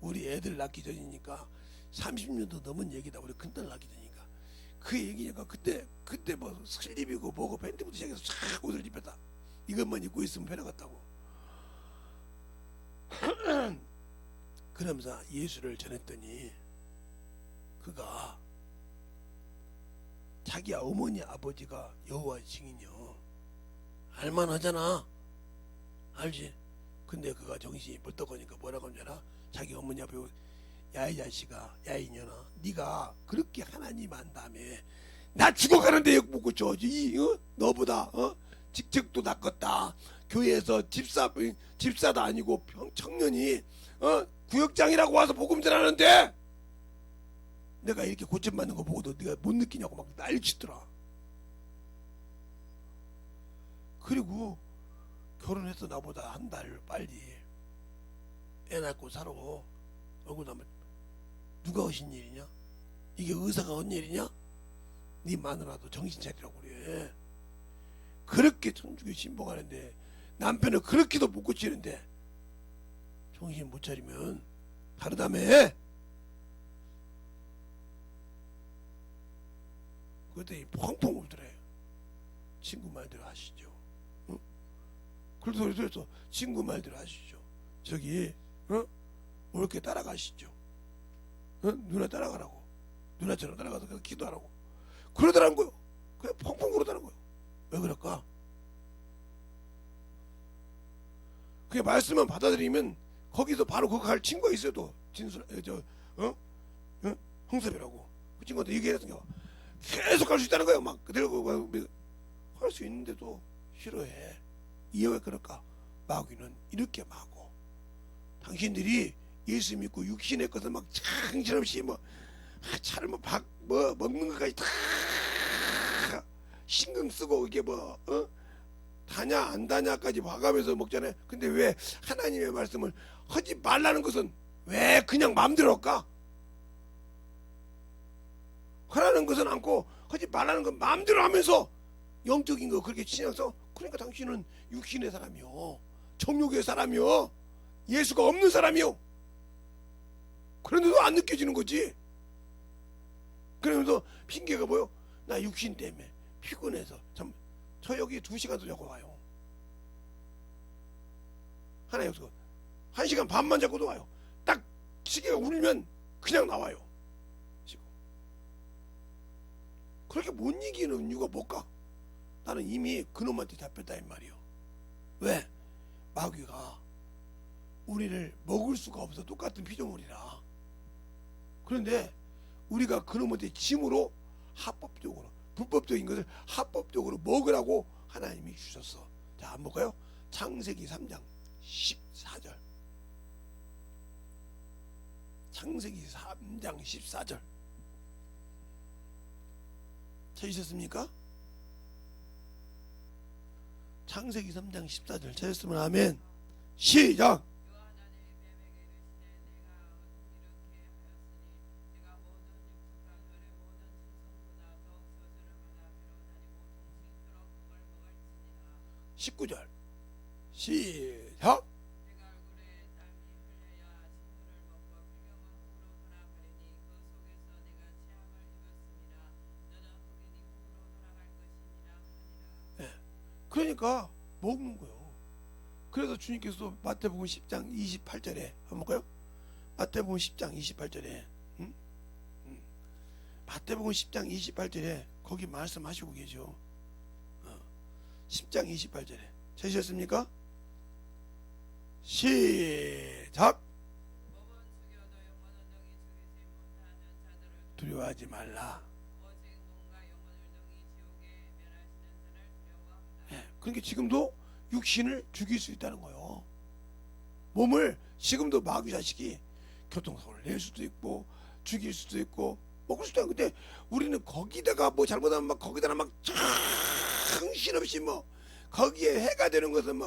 우리 애들 낳기 전이니까 30년도 넘은 얘기다. 우리 큰딸 낳기 전이니까 그 얘기니까 그때 뭐 슬립이고 뭐고 팬티부터 시작해서 쫙 옷을 입혔다. 이것만 입고 있으면 배나 같다고. 그러면서 예수를 전했더니 그가 자기 어머니 아버지가 여호와의 증인이요. 알만하잖아. 알지? 근데 그가 정신이 벌떡하니까 뭐라고 하냐나 자기 어머니 앞에 야 이 자식아, 야 이년아, 네가 그렇게 하나님 안다음에 나 죽어가는데 욕 먹고 저지 너보다 직책도 낫겠다. 교회에서 집사도 아니고 청년이 구역장이라고 와서 복음 전하는데 내가 이렇게 고침받는 거 보고도 네가 못 느끼냐고 막 난리치더라. 그리고 결혼해서 나보다 한 달 빨리 애 낳고 살아. 얼굴 나면 누가 하신 일이냐? 이게 의사가 한 일이냐? 네 마누라도 정신 차리라고 그래. 그렇게 천주교 신봉하는데 남편을 그렇게도 못 고치는데 정신 못 차리면 다르다며. 그랬더니 펑펑 울더래. 친구 말대로 하시죠. 어? 그래서 친구 말대로 하시죠. 저기 옳게 따라가시죠. 누나 따라가라고. 누나처럼 따라가서 기도하라고. 그러더라는 거요. 그냥 펑펑 그러더라는 거요. 왜 그럴까? 그게 말씀만 받아들이면 거기서 바로 그거 갈 친구가 있어도 진술 홍섭이라고 그 친구한테 얘기했던 게 계속 갈 수 있다는 거예요. 막 그대로 할 수 있는데도 싫어해. 이해 왜 그럴까? 마귀는 이렇게 마고 당신들이 예수 믿고 육신의 것을 막 정신없이 차를 먹는 것까지 다 신경 쓰고 이게 다냐 안 다냐까지 봐가면서 먹잖아요. 근데 왜 하나님의 말씀을 하지 말라는 것은 왜 그냥 마음대로 할까? 하라는 것은 않고 하지 말라는 건 마음대로 하면서 영적인 거 그렇게 치면서 그러니까 당신은 육신의 사람이요, 정욕의 사람이요, 예수가 없는 사람이요. 그런데도 안 느껴지는 거지. 그러면서 핑계가 뭐요? 나 육신 때문에 피곤해서 저 여기 2시간도 자고 와요. 하나 여기서 1시간 반만 자고도 와요. 딱 시계가 울면 그냥 나와요. 지금 그렇게 못 이기는 이유가 뭘까? 나는 이미 그놈한테 잡혔다 이 말이요. 왜? 마귀가 우리를 먹을 수가 없어. 똑같은 피조물이라. 그런데 우리가 그놈한테 짐으로 합법적으로 불법적인 것을 합법적으로 먹으라고 하나님이 주셨어. 자, 한번 볼까요? 창세기 3장 14절. 창세기 3장 14절. 찾으셨습니까? 창세기 3장 14절 찾았으면 아멘. 시작. (19절) 시작. 그러니까 먹는 거예요. 그래서 주님께서 마태복음 10장 28절에 한번 볼까요? 마태복음 10장 28절에 마태복음 10장 28절에 거기 말씀하시고 계죠. 10장 28절에 찾으셨습니까? 시작. 두려워하지 말라. 그러니까 지금도 육신을 죽일 수 있다는 거예요. 몸을 지금도 마귀 자식이 교통사고를 낼 수도 있고 죽일 수도 있고 먹을 수도 있고. 근데 우리는 거기다가 잘못하면 막 거기다가 막 정신없이 거기에 해가 되는 것은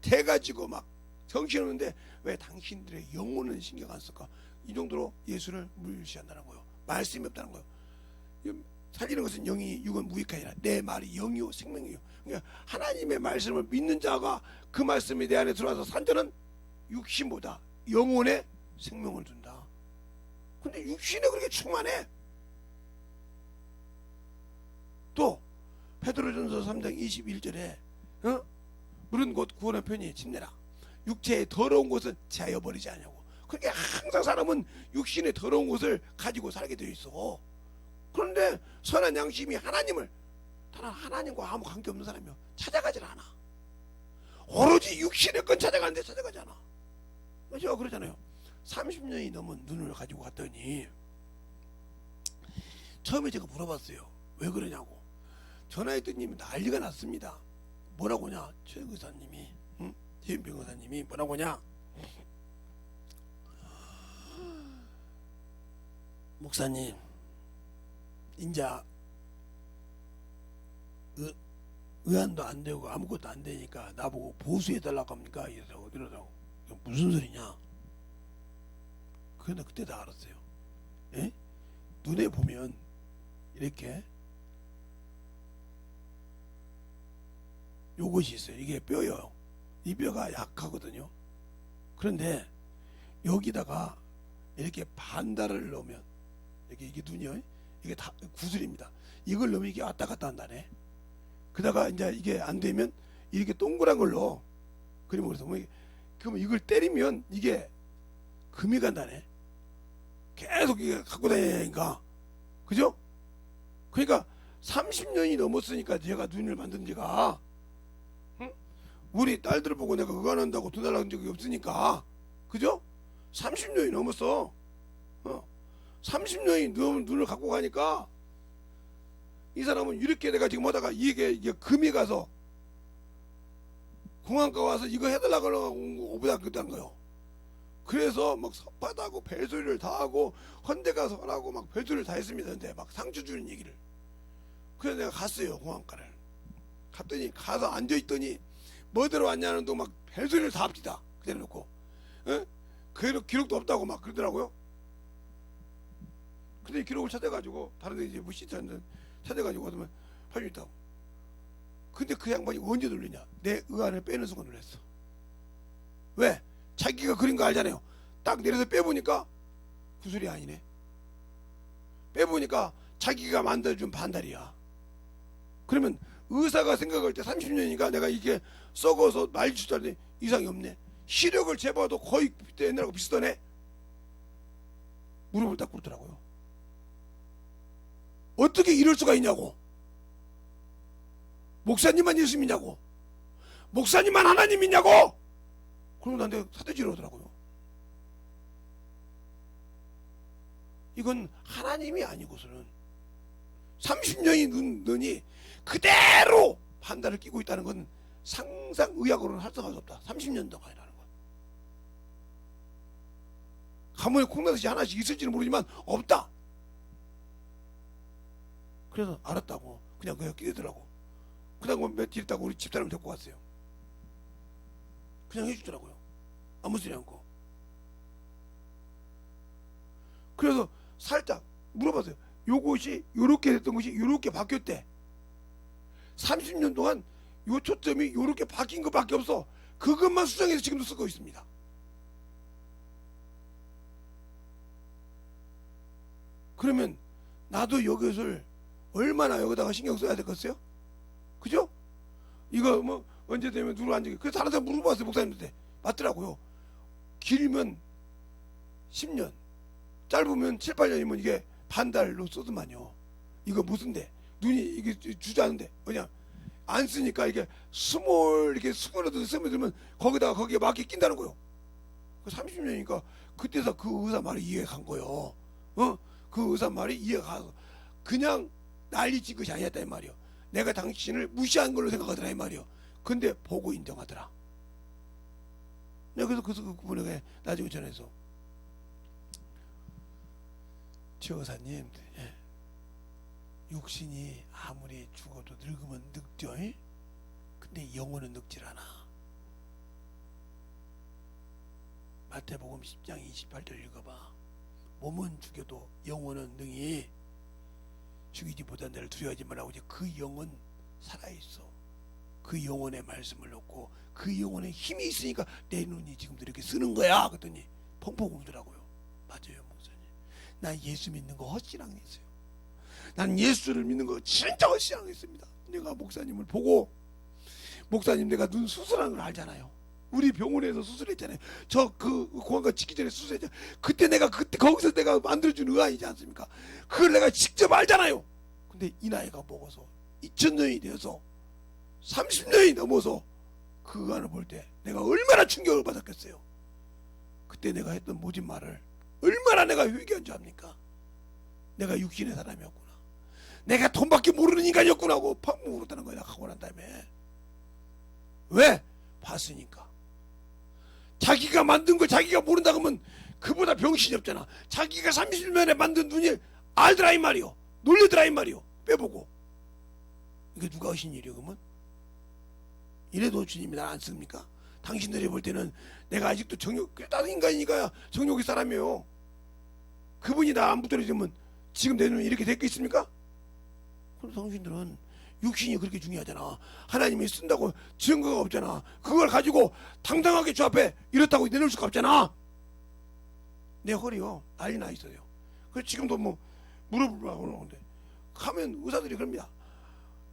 돼가지고 막 정신없는데 왜 당신들의 영혼은 신경 안 쓸까? 이 정도로 예수를 무시한다는 거예요. 말씀이 없다는 거예요. 살리는 것은 영이 육은 무익하니라. 내 말이 영이요 생명이요. 그러니까 하나님의 말씀을 믿는 자가 그 말씀이 내 안에 들어와서 산 자는 육신보다 영혼에 생명을 준다. 근데 육신에 그렇게 충만해. 또 베드로전서 3장 21절에 물은 곧 구원의 편히 침내라. 육체의 더러운 것은 제하여버리지 않냐고. 그러니까 항상 사람은 육신의 더러운 것을 가지고 살게 되어 있어. 그런데 선한 양심이 하나님을, 다른 하나님과 아무 관계없는 사람이요 찾아가질 않아. 오로지 육신의 건 찾아가는데 찾아가지 않아. 제가 그러잖아요. 30년이 넘은 눈을 가지고 갔더니 처음에 제가 물어봤어요. 왜 그러냐고. 전화했더니 난리가 났습니다. 뭐라고냐? 최 의사님이, 최 변호사님이 뭐라고냐? 목사님, 인자 의안도 안 되고 아무것도 안 되니까 나보고 보수해 달라고 합니까? 이러더라고. 무슨 소리냐? 그런데 그때 다 알았어요. 에? 눈에 보면 이렇게 요것이 있어요. 이게 뼈예요. 이 뼈가 약하거든요. 그런데 여기다가 이렇게 반달을 넣으면 이게 눈이요. 이게 다 구슬입니다. 이걸 넣으면 이게 왔다 갔다 한다네. 그다가 이제 이게 안 되면 이렇게 동그란 걸로 그림을 그려서 그러면 이걸 때리면 이게 금이 간다네. 계속 이게 갖고 다니니까. 그죠? 그러니까 30년이 넘었으니까 제가 눈을 만든 지가, 응? 우리 딸들을 보고 내가 그거 안 한다고 돈 달라는 적이 없으니까. 그죠? 30년이 넘었어. 30년이 눈을 갖고 가니까 이 사람은 이렇게 내가 지금 하다가 이게 금이 가서 공항가 와서 이거 해달라고 오보다 그딴 거요. 그래서 막 섭하다고 별소리를 다 하고 헌데 가서 하라고 막 별소리를 다 했습니다. 근데 막 상처 주는 얘기를. 그래서 내가 갔어요, 공항가를. 갔더니 가서 앉아있더니 뭐대로 왔냐는 둥 막 별소리를 다 합시다. 그대로 놓고. 그 기록도 없다고 막 그러더라고요. 근데 기록을 찾아가지고 다른 데 이제 무시하는 찾아가지고 하면 할 수 있다고. 근데 그 양반이 언제 놀리냐? 내 의안을 빼는 순간 놀랐어. 왜? 자기가 그린 거 알잖아요. 딱 내려서 빼보니까 구슬이 아니네. 빼보니까 자기가 만들어준 반달이야. 그러면 의사가 생각할 때 30년이니까 내가 이게 썩어서 말주자리 이상이 없네. 시력을 재봐도 거의 옛날하고 비슷하네. 무릎을 딱 꿇더라고요. 어떻게 이럴 수가 있냐고. 목사님만 예수님이냐고. 목사님만 하나님이냐고. 그러고 나한테 사대질을 하더라고요. 이건 하나님이 아니고서는 30년이 눈이 그대로 판단을 끼고 있다는 건 상상 의학으로는 할 수가 없다. 30년 동안이라는 건. 가문에 콩나듯이 하나씩 있을지는 모르지만 없다. 그래서 알았다고. 그냥 끼더라고. 그다음 며칠 있다가 우리 집사람 데리고 갔어요. 그냥 해주더라고요. 아무 소리 않고. 그래서 살짝 물어봤어요. 요것이 요렇게 됐던 것이 요렇게 바뀌었대. 30년 동안 요 초점이 요렇게 바뀐 것밖에 없어. 그것만 수정해서 지금도 쓰고 있습니다. 그러면 나도 이것을 얼마나 여기다가 신경 써야 되겠어요? 그죠? 이거 뭐 언제 되면 누구 앉게. 그래서 다른 사람 물어봤어요, 목사님한테. 맞더라고요. 길면 10년, 짧으면 7, 8년이면 이게 반달로 써도만요. 이거 무슨데? 눈이 이게 주저하는데 뭐냐? 안 쓰니까 이게 이렇게 스며들면 거기에 맞게 낀다는 거요. 30년이니까 그때서 그 의사 말이 이해가 간 거요. 그 의사 말이 이해가 가서 그냥 난리친 것이 아니었다 이 말이요. 내가 당신을 무시한 걸로 생각하더라 이 말이요. 근데 보고 인정하더라. 내가 그래서 그분에게 나중에 전해서 최 의사님, 육신이 아무리 죽어도 늙으면 늙죠. 근데 영혼은 늙질 않아. 마태복음 10장 28절 읽어봐. 몸은 죽여도 영혼은 능히 죽이지 못한 자를 두려워하지 말라고. 이제 그 영은 살아있어. 그 영혼의 말씀을 놓고 그 영혼에 힘이 있으니까 내 눈이 지금도 이렇게 쓰는 거야. 그랬더니 펑펑 울더라고요. 맞아요 목사님. 난 예수 믿는 거 헛신앙했어요. 난 예수를 믿는 거 진짜 헛신앙했습니다. 내가 목사님을 보고, 목사님 내가 눈 수술한 걸 알잖아요. 우리 병원에서 수술했잖아요. 저 그 공항가 짓기 전에 수술했잖아요. 그때 거기서 내가 만들어준 의아이지 않습니까? 그걸 내가 직접 알잖아요. 근데 이 나이가 먹어서 2000년이 되어서 30년이 넘어서 그 의안을 볼 때 내가 얼마나 충격을 받았겠어요. 그때 내가 했던 모진 말을 얼마나 내가 회개한 줄 압니까? 내가 육신의 사람이었구나. 내가 돈밖에 모르는 인간이었구나 하고 펑펑 울었다는 거야. 하고 난 다음에. 왜? 봤으니까. 자기가 만든 걸 자기가 모른다 그러면 그보다 병신이 없잖아. 자기가 30년에 만든 눈이 알더라 이 말이요. 놀리더라 이 말이요. 빼보고. 이게 누가 하신 일이요 그러면? 이래도 주님이 날 안 씁니까? 당신들이 볼 때는 내가 아직도 다른 인간이니까 정욕의 사람이에요. 그분이 나 안 붙들어주면 지금 내 눈이 이렇게 됐겠습니까? 그럼 당신들은 육신이 그렇게 중요하잖아. 하나님이 쓴다고 증거가 없잖아. 그걸 가지고 당당하게 주 앞에 이렇다고 내놓을 수가 없잖아. 내 허리요 난리 나 있어요. 그래서 지금도 뭐 무릎을 하고 그러는데 가면 의사들이 그럽니다.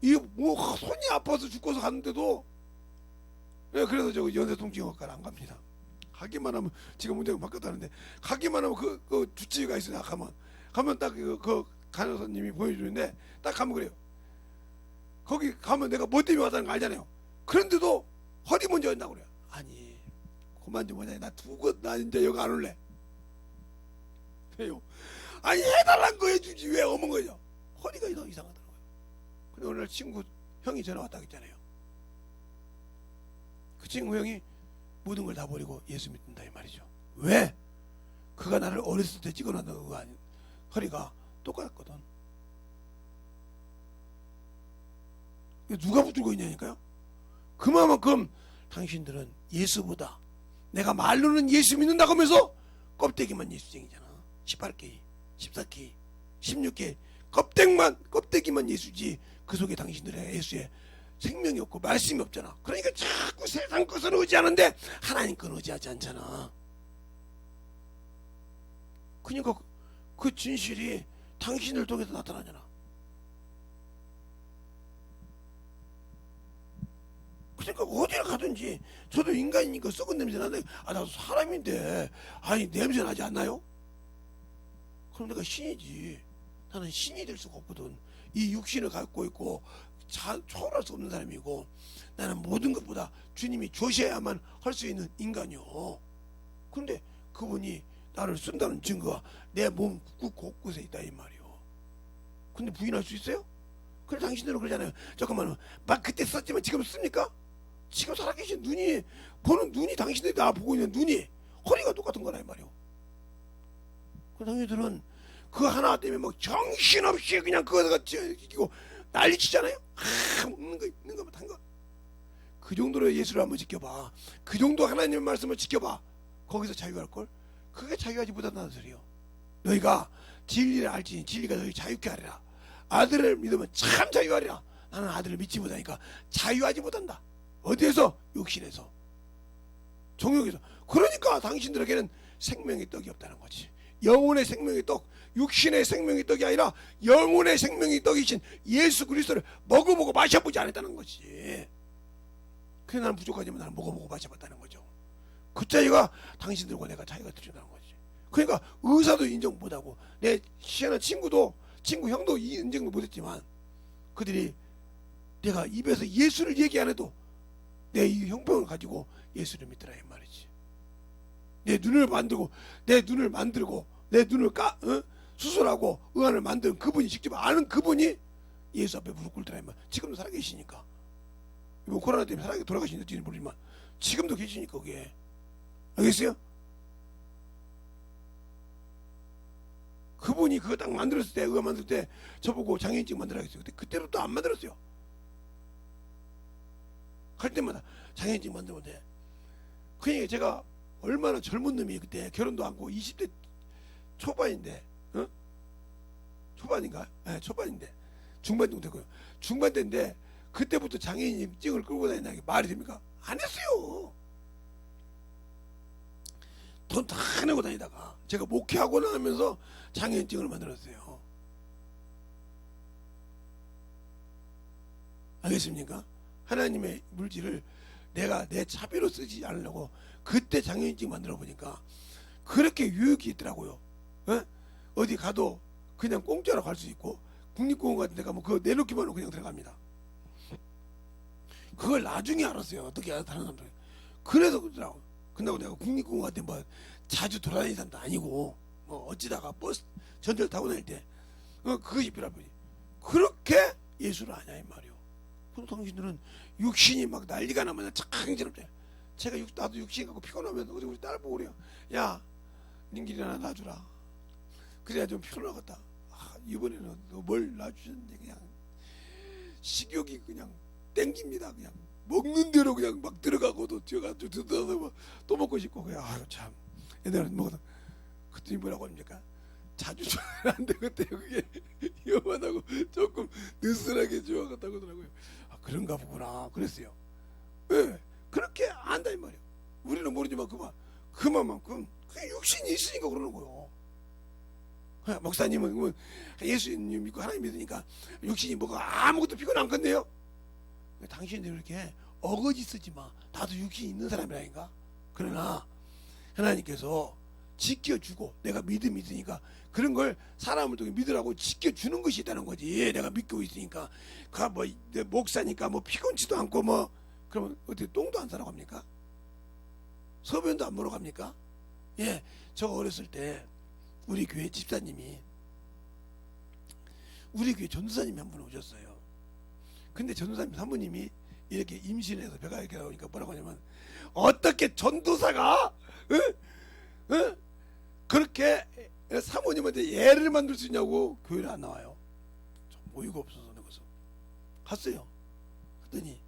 이거 뭐 손이 아파서 죽고서 갔는데도, 예, 그래서 저 연세통증학과를 안 갑니다. 가기만 하면, 지금 문제가 바뀌었다는데, 가기만 하면 그 주치의가 있으냐, 가면 딱 그 간호사님이 보여주는데, 딱 가면 그래요. 거기 가면 내가 뭐 때문에 왔다는 거 알잖아요. 그런데도 허리 먼저 한다고 그래요. 아니, 그만 좀 하자. 나 이제 여기 안 올래. 왜요? 아니, 해달란 거 해주지 왜 어문 거죠? 허리가 이상하더라고요. 근데 오늘 친구 형이 전화 왔다고 했잖아요. 그 친구 형이 모든 걸 다 버리고 예수 믿는다 이 말이죠. 왜? 그가 나를 어렸을 때 찍어놨던 거 아니, 허리가 똑같거든. 누가 붙들고 있냐니까요. 그만큼 당신들은 예수보다, 내가 말로는 예수 믿는다고 하면서 껍데기만 예수쟁이잖아. 18개, 14개, 16개 껍데기만 예수지, 그 속에 당신들의 예수의 생명이 없고 말씀이 없잖아. 그러니까 자꾸 세상 것은 의지하는데 하나님 건 의지하지 않잖아. 그러니까 그 진실이 당신을 통해서 나타나잖아. 그러니까 어디를 가든지, 저도 인간이니까 썩은 냄새 나는데, 나도 사람인데, 아니 냄새 나지 않나요? 그럼 내가 신이지. 나는 신이 될 수가 없거든. 이 육신을 갖고 있고 초월할 수 없는 사람이고, 나는 모든 것보다 주님이 조셔야만 할 수 있는 인간이요. 그런데 그분이 나를 쓴다는 증거가 내 몸 곳곳에 있다 이 말이요. 근데 부인할 수 있어요? 그래, 당신들은 그러잖아요. 잠깐만, 막 그때 썼지만 지금 씁니까? 지금 살아계신 보는 눈이, 당신들이 나 보고 있는 눈이 허리가 똑같은 거라 이 말이요. 그 당신들은 그 하나 때문에 막 정신없이 그냥 그거다가 끼고 난리치잖아요. 먹는 거 있는 거 단 거. 그 정도로 예수를 한번 지켜봐. 그 정도 하나님의 말씀을 지켜봐. 거기서 자유할 걸. 그게 자유하지 못한다는 소리요. 너희가 진리를 알지, 진리가 너희 자유케 하리라. 아들을 믿으면 참 자유하리라. 나는 아들을 믿지 못하니까 자유하지 못한다. 어디에서? 육신에서, 정욕에서. 그러니까 당신들에게는 생명의 떡이 없다는 거지. 영혼의 생명의 떡, 육신의 생명의 떡이 아니라 영혼의 생명의 떡이신 예수 그리스도를 먹어보고 마셔보지 않았다는 거지. 그래, 나는 부족하지만 나는 먹어보고 마셔봤다는 거죠. 그 차이가 당신들과 내가 차이가 드러나는 거지. 그러니까 의사도 인정 못하고, 내 희한한 친구 형도 인정도 못했지만, 그들이 내가 입에서 예수를 얘기 안 해도 내 이 형병을 가지고 예수를 믿더라 이 말이지. 내 눈을 만들고 내 눈을 수술하고 의안을 만든 그분이, 직접 아는 그분이 예수 앞에 무릎 꿇더라 이 말. 지금도 살아계시니까. 이번 코로나 때문에 돌아가신지는 모르지만 지금도 계시니까. 그게 알겠어요? 그분이 그거 딱 만들었을 때, 의안 만들 때 저보고 장애인증 만들어야겠어요. 그때로 또 안 만들었어요. 갈 때마다 장애인증 만들면 돼. 그러니까 제가 얼마나 젊은 놈이, 그때 결혼도 안 하고 20대 초반인데, 초반인가? 네, 초반인데, 중반 정도 되고요. 중반 때인데 그때부터 장애인증을 끌고 다닌다는 게 말이 됩니까? 안 했어요. 돈 다 내고 다니다가 제가 목회하고나 하면서 장애인증을 만들었어요. 알겠습니까? 하나님의 물질을 내가 내 차비로 쓰지 않으려고 그때 장애인증 만들어 보니까 그렇게 유익이 있더라고요. 어디 가도 그냥 공짜로 갈 수 있고, 국립공원 같은 데 가면 그거 내놓기만 하고 그냥 들어갑니다. 그걸 나중에 알았어요. 어떻게 다른 사람들. 그래서 그러더라고. 근데 내가 국립공원 같은 데 뭐 자주 돌아다니는 사람도 아니고, 뭐 어찌다가 버스 전철 타고 다닐 때 그것이 필요하더니 그렇게 예수를 아냐 이 말이요. 그럼 당신들은 육신이 막 난리가 나면 창진없대. 나도 육신 갖고 피곤하면 우리 딸 보고 그래요. 야, 닌길이 하나 놔주라. 그래야 좀 피곤하겠다. 이번에는 너 뭘 놔주셨는데 그냥 식욕이 그냥 땡깁니다. 그냥 먹는 대로 그냥 막 들어가고도 뛰어가지고 또 먹고 싶고. 그냥 참 옛날에는 먹어도. 그랬더니 뭐라고 합니까? 자주 줘야 안 되겠대요. 그게 위험하다고 조금 느슨하게 주워갔다고 하더라고요. 그런가 보구나 그랬어요. 왜? 그렇게 안다 이 말이에요. 우리는 모르지만 그만큼 그게 육신이 있으니까 그러는 거예요. 목사님은 뭐 예수님 믿고 하나님 믿으니까 육신이 뭐가 아무것도 피곤 안 건데요. 당신들 이렇게 어거지 쓰지 마. 나도 육신이 있는 사람이라니까. 그러나 하나님께서 지켜주고 내가 믿음이 있으니까 그런 걸 사람을 통해 믿으라고 지켜주는 것이 있다는 거지. 내가 믿고 있으니까 그뭐 목사니까 뭐 피곤치도 않고 뭐 그러면 어떻게 똥도 안 싸러 갑니까? 소변도 안 보러 갑니까? 예, 저 어렸을 때 우리 교회 집사님이 우리 교회 전도사님이 한 분 오셨어요. 근데 전도사님 사모님이 이렇게 임신해서 배가 이렇게 나오니까 뭐라고 하냐면 어떻게 전도사가 그렇게 사모님한테 애를 만들 수 있냐고 교회를 안 나와요. 좀 어이가 없어서 그래서 갔어요. 그랬더니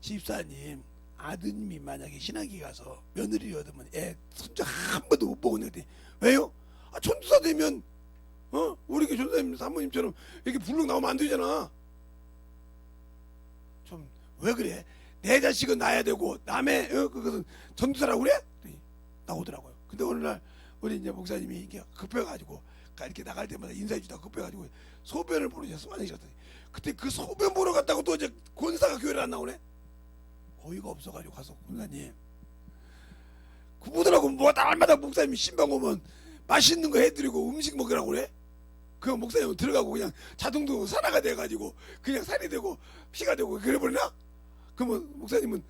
집사님 아드님이 만약에 신학이 가서 며느리를 얻으면 애 손자 한 번도 못 보고 내더니 왜요? 아, 전도사 되면 우리 교회 전도사님 사모님처럼 이렇게 불룩 나오면 안 되잖아. 좀 왜 그래? 내 자식은 낳아야 되고 남의 그것은 전도사라고 그래? 나오더라고요. 근데 어느 날 우리 이제 목사님이 이게 급해가지고 이렇게 나갈 때마다 인사해주다 급해가지고 소변을 보러 이제 화장실 갔더니 그때 그 소변 보러 갔다고 또 이제 권사가 교회를 안 나오네. 어이가 없어가지고 가서 권사님 그보더라고 뭐 날마다 목사님이 신방 오면 맛있는 거 해드리고 음식 먹으라고 그래. 그 목사님은 들어가고 그냥 자동도 산화가 돼가지고 그냥 살이 되고 피가 되고 그래버리나? 그러면 목사님은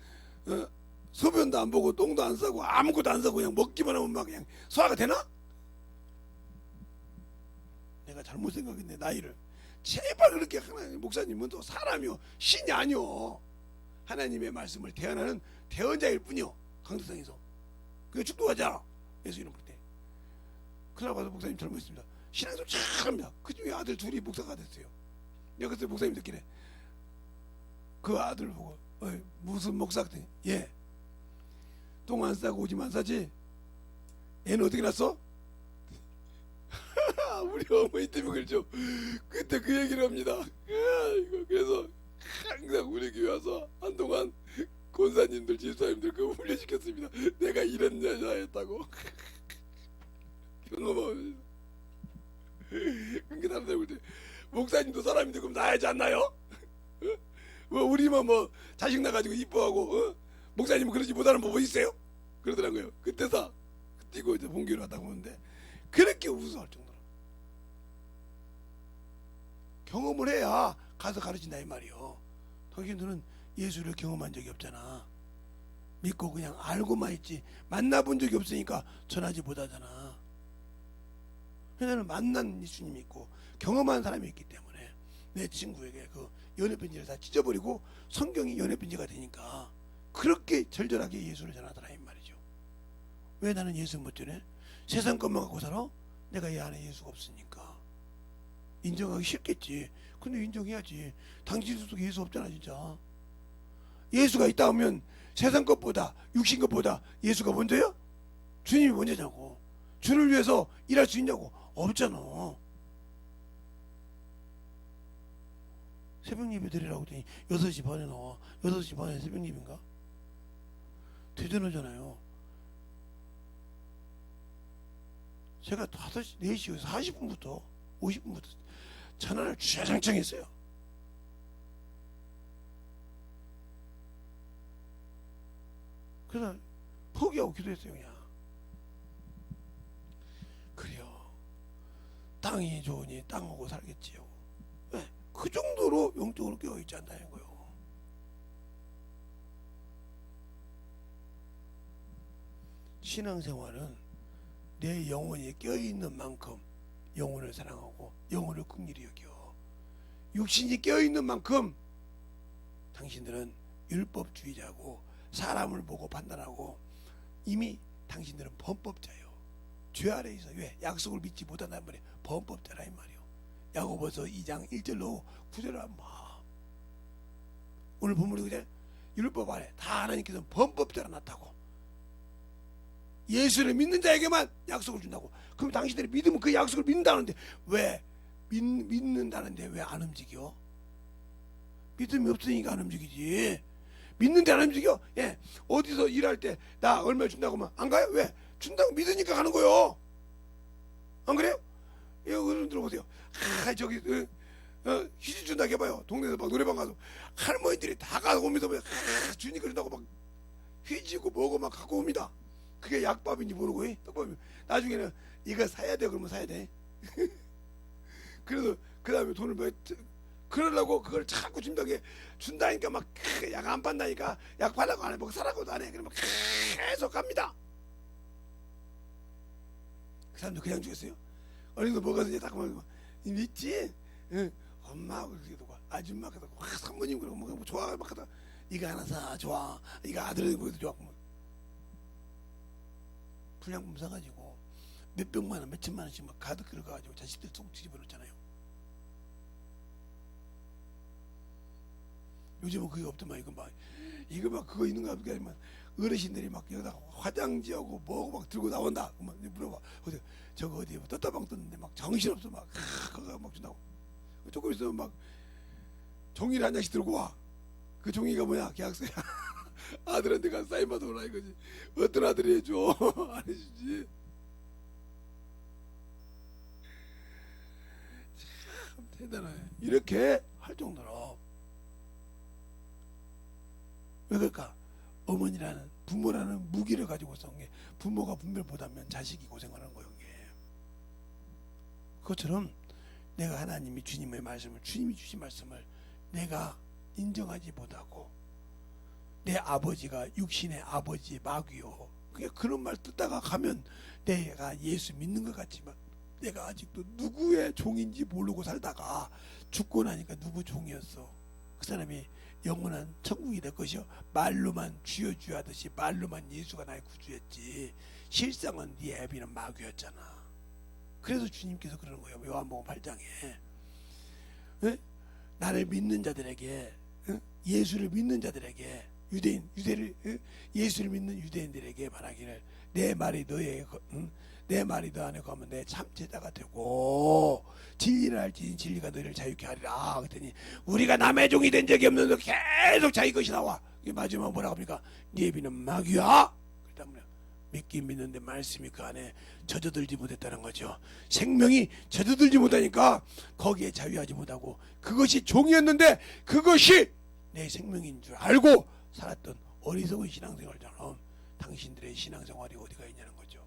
소변도 안 보고 똥도 안 싸고 아무것도 안 싸고 그냥 먹기만 하면 막 그냥 소화가 되나? 내가 잘못 생각했네. 나이를 제발 그렇게 하나님 목사님은 또 사람이요 신이 아니요 하나님의 말씀을 대언하는 대언자일 뿐이요 강대상에서 그게 축도하자 예수 이름 부를 때. 그러고 가서 목사님 잘못했습니다. 신앙도 잘합니다. 그 중에 아들 둘이 목사가 됐어요. 내가 그때 목사님 듣기래 그 아들 보고 무슨 목사 같더니 예 똥 안 싸고 오줌 안 싸지? 애는 어떻게 났어? 우리 어머니 때문에 그렇죠. 그때 그 얘기를 합니다. 그래서 항상 우리 교회 와서 한동안 권사님들 집사님들 그 훈련시켰습니다. 내가 이런 여자였다고. 경험하면서 그러니까 사람들 볼 때 목사님도 사람인데 그럼 나야지 않나요? 뭐 우리만 뭐 자식 나가지고 이뻐하고 목사님은 그러지 못하는 법 있어요? 그러더라고요. 그때서 그때고 이제 본교를 왔다고 하는데 그렇게 우스워할 정도로 경험을 해야 가서 가르친다 이 말이요. 당신들은 예수를 경험한 적이 없잖아. 믿고 그냥 알고만 있지 만나본 적이 없으니까 전하지 못하잖아. 나는 만난 예수님이 있고 경험한 사람이 있기 때문에 내 친구에게 그 연애편지를 다 찢어버리고 성경이 연애편지가 되니까 그렇게 절절하게 예수를 전하더라 이 말이죠. 왜 나는 예수 못 전해? 세상 것만 갖고 살아? 내가 이 안에 예수가 없으니까. 인정하기 싫겠지. 근데 인정해야지. 당신 속에 예수 없잖아 진짜. 예수가 있다 하면 세상 것보다 육신 것보다 예수가 먼저야? 주님이 먼저냐고. 주를 위해서 일할 수 있냐고. 없잖아. 새벽 예배 드리라고 했더니 6시 반에 나와. 6시 반에 새벽 예배인가? 되전하잖아요. 제가 5시, 4시 40분부터 50분부터 전화를 주차장창 했어요. 그래서 포기하고 기도했어요. 그냥 그래요. 땅이 좋으니 땅하고 살겠지요. 왜? 그 정도로 영적으로 깨어있지 않다는 거예요. 신앙생활은 내 영혼이 깨어있는 만큼 영혼을 사랑하고 영혼을 긍휼히 여겨. 육신이 깨어있는 만큼 당신들은 율법주의자고 사람을 보고 판단하고 이미 당신들은 범법자예요. 죄 아래 있어. 왜? 약속을 믿지 못한단 말이에요. 범법자라 이 말이에요. 야고보서 2장 1절로 9절을 한번 봐. 오늘 본문이 그래? 율법 아래 다 하나님께서는 범법자라 놨다고. 예수를 믿는 자에게만 약속을 준다고. 그럼 당신들이 믿으면 그 약속을 믿는다는데 왜 믿는다는데 왜 안 움직여? 믿음이 없으니까 안 움직이지. 믿는데 안 움직여? 예, 어디서 일할 때 나 얼마 준다고 하면 안 가요? 왜? 준다고 믿으니까 가는 거요. 안 그래요? 이거 어른 들어보세요. 저기 휴지 준다고 해봐요. 동네에서 막 노래방 가서 할머니들이 다 가서 오면서 주니 그런다고 막 휴지고 뭐고 막 갖고 옵니다. 그게 약밥인지 모르고 떡밥이. 나중에는 이거 사야 돼 그러면 사야 돼. 그래서 그 다음에 돈을 그러려고 그걸 자꾸 준다니까 막 약 안 판다니까 약 팔라고 안 해. 뭐 사라고도 안 해. 그러면 계속 갑니다. 그 사람들 그냥 죽였어요. 어린이도 먹어서 이제 딱 먹으면 믿지? 응. 엄마 그러고 아줌마 그러고 사모님 그러고 뭐 좋아 막 하다 이거 하나 사 좋아 이거 아들이 보기도 좋아 불량품 사가지고 몇 백만 원 몇 천만 원씩 막 가득 긁어가지고 자식들 속 뒤집어 놓잖아요. 요즘은 그게 없더만 이거 막 그거 있는가 보게 하지만 어르신들이 막 여기다 화장지하고 뭐고 막 들고 나온다. 그만 물어봐. 어디 저거 어디 뭐 떴다방 떴는데 막 정신없어 막 그거 막 준다고. 조금 있으면 막 종이를 한 장씩 들고 와. 그 종이가 뭐야? 계약서야. 아들한테 가서 사인 받아오라 이거지. 어떤 아들이 해줘? 안 해주지. 참 대단해. 이렇게 할 정도로. 왜 그럴까? 어머니라는 부모라는 무기를 가지고서 부모가 분별 못하면 자식이 고생하는 거예요. 그것처럼 내가 하나님이 주님의 말씀을 주님이 주신 말씀을 내가 인정하지 못하고 내 아버지가 육신의 아버지 마귀요. 그런 말 듣다가 가면 내가 예수 믿는 것 같지만 내가 아직도 누구의 종인지 모르고 살다가 죽고 나니까 누구 종이었어. 그 사람이 영원한 천국이 될 것이요. 말로만 주여 주여 하듯이 말로만 예수가 나의 구주였지 실상은 네 애비는 마귀였잖아. 그래서 주님께서 그러는 거예요. 요한복음 8장에 나를 믿는 자들에게 예수를 믿는 자들에게 예수를 믿는 유대인들에게 말하기를 내 말이 너 안에 거하면 내 참제자가 되고 진리를 알지 진리가 너희를 자유케 하리라. 그랬더니 우리가 남의 종이 된 적이 없는데 계속 자기 것이 나와. 마지막 뭐라고 합니까? 네 애비는 마귀야. 그러다 믿긴 믿는데 말씀이 그 안에 젖어들지 못했다는 거죠. 생명이 젖어들지 못하니까 거기에 자유하지 못하고 그것이 종이었는데 그것이 내 생명인 줄 알고 살았던 어리석은 신앙생활처럼 당신들의 신앙생활이 어디가 있냐는 거죠.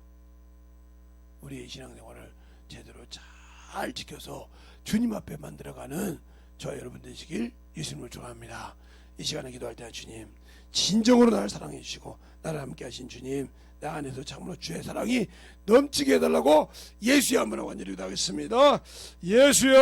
우리의 신앙생활을 제대로 잘 지켜서 주님 앞에 만들어가는 저와 여러분 되시길 예수님을 축원합니다. 이 시간에 기도할 때는 주님 진정으로 나를 사랑해 주시고 나를 함께 하신 주님 내 안에서 참으로 주의 사랑이 넘치게 해달라고 예수의 한번 간절히 기도하겠습니다. 예수여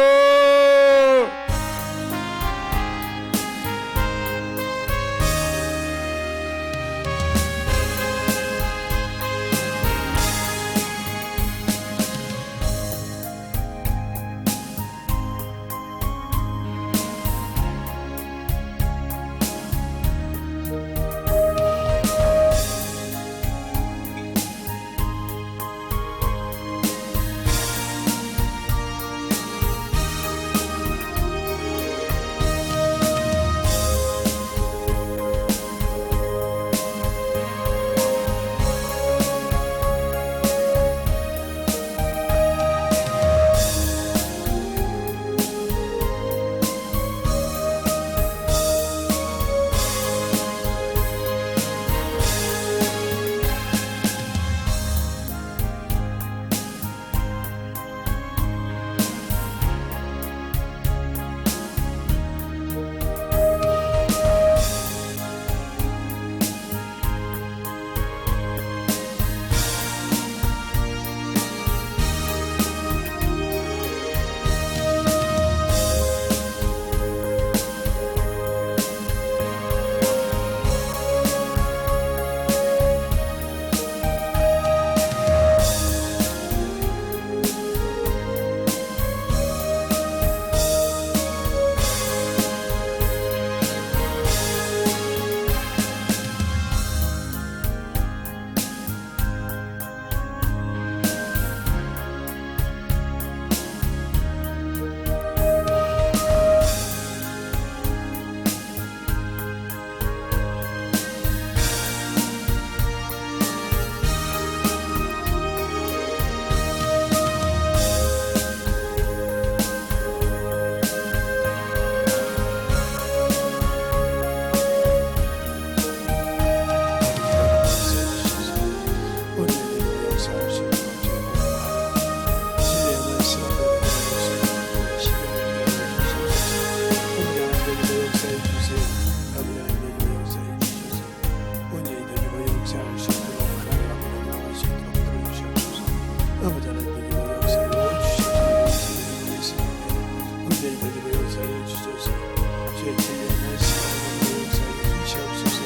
주의 진리의 말씀으로 역사하여 주시옵소서.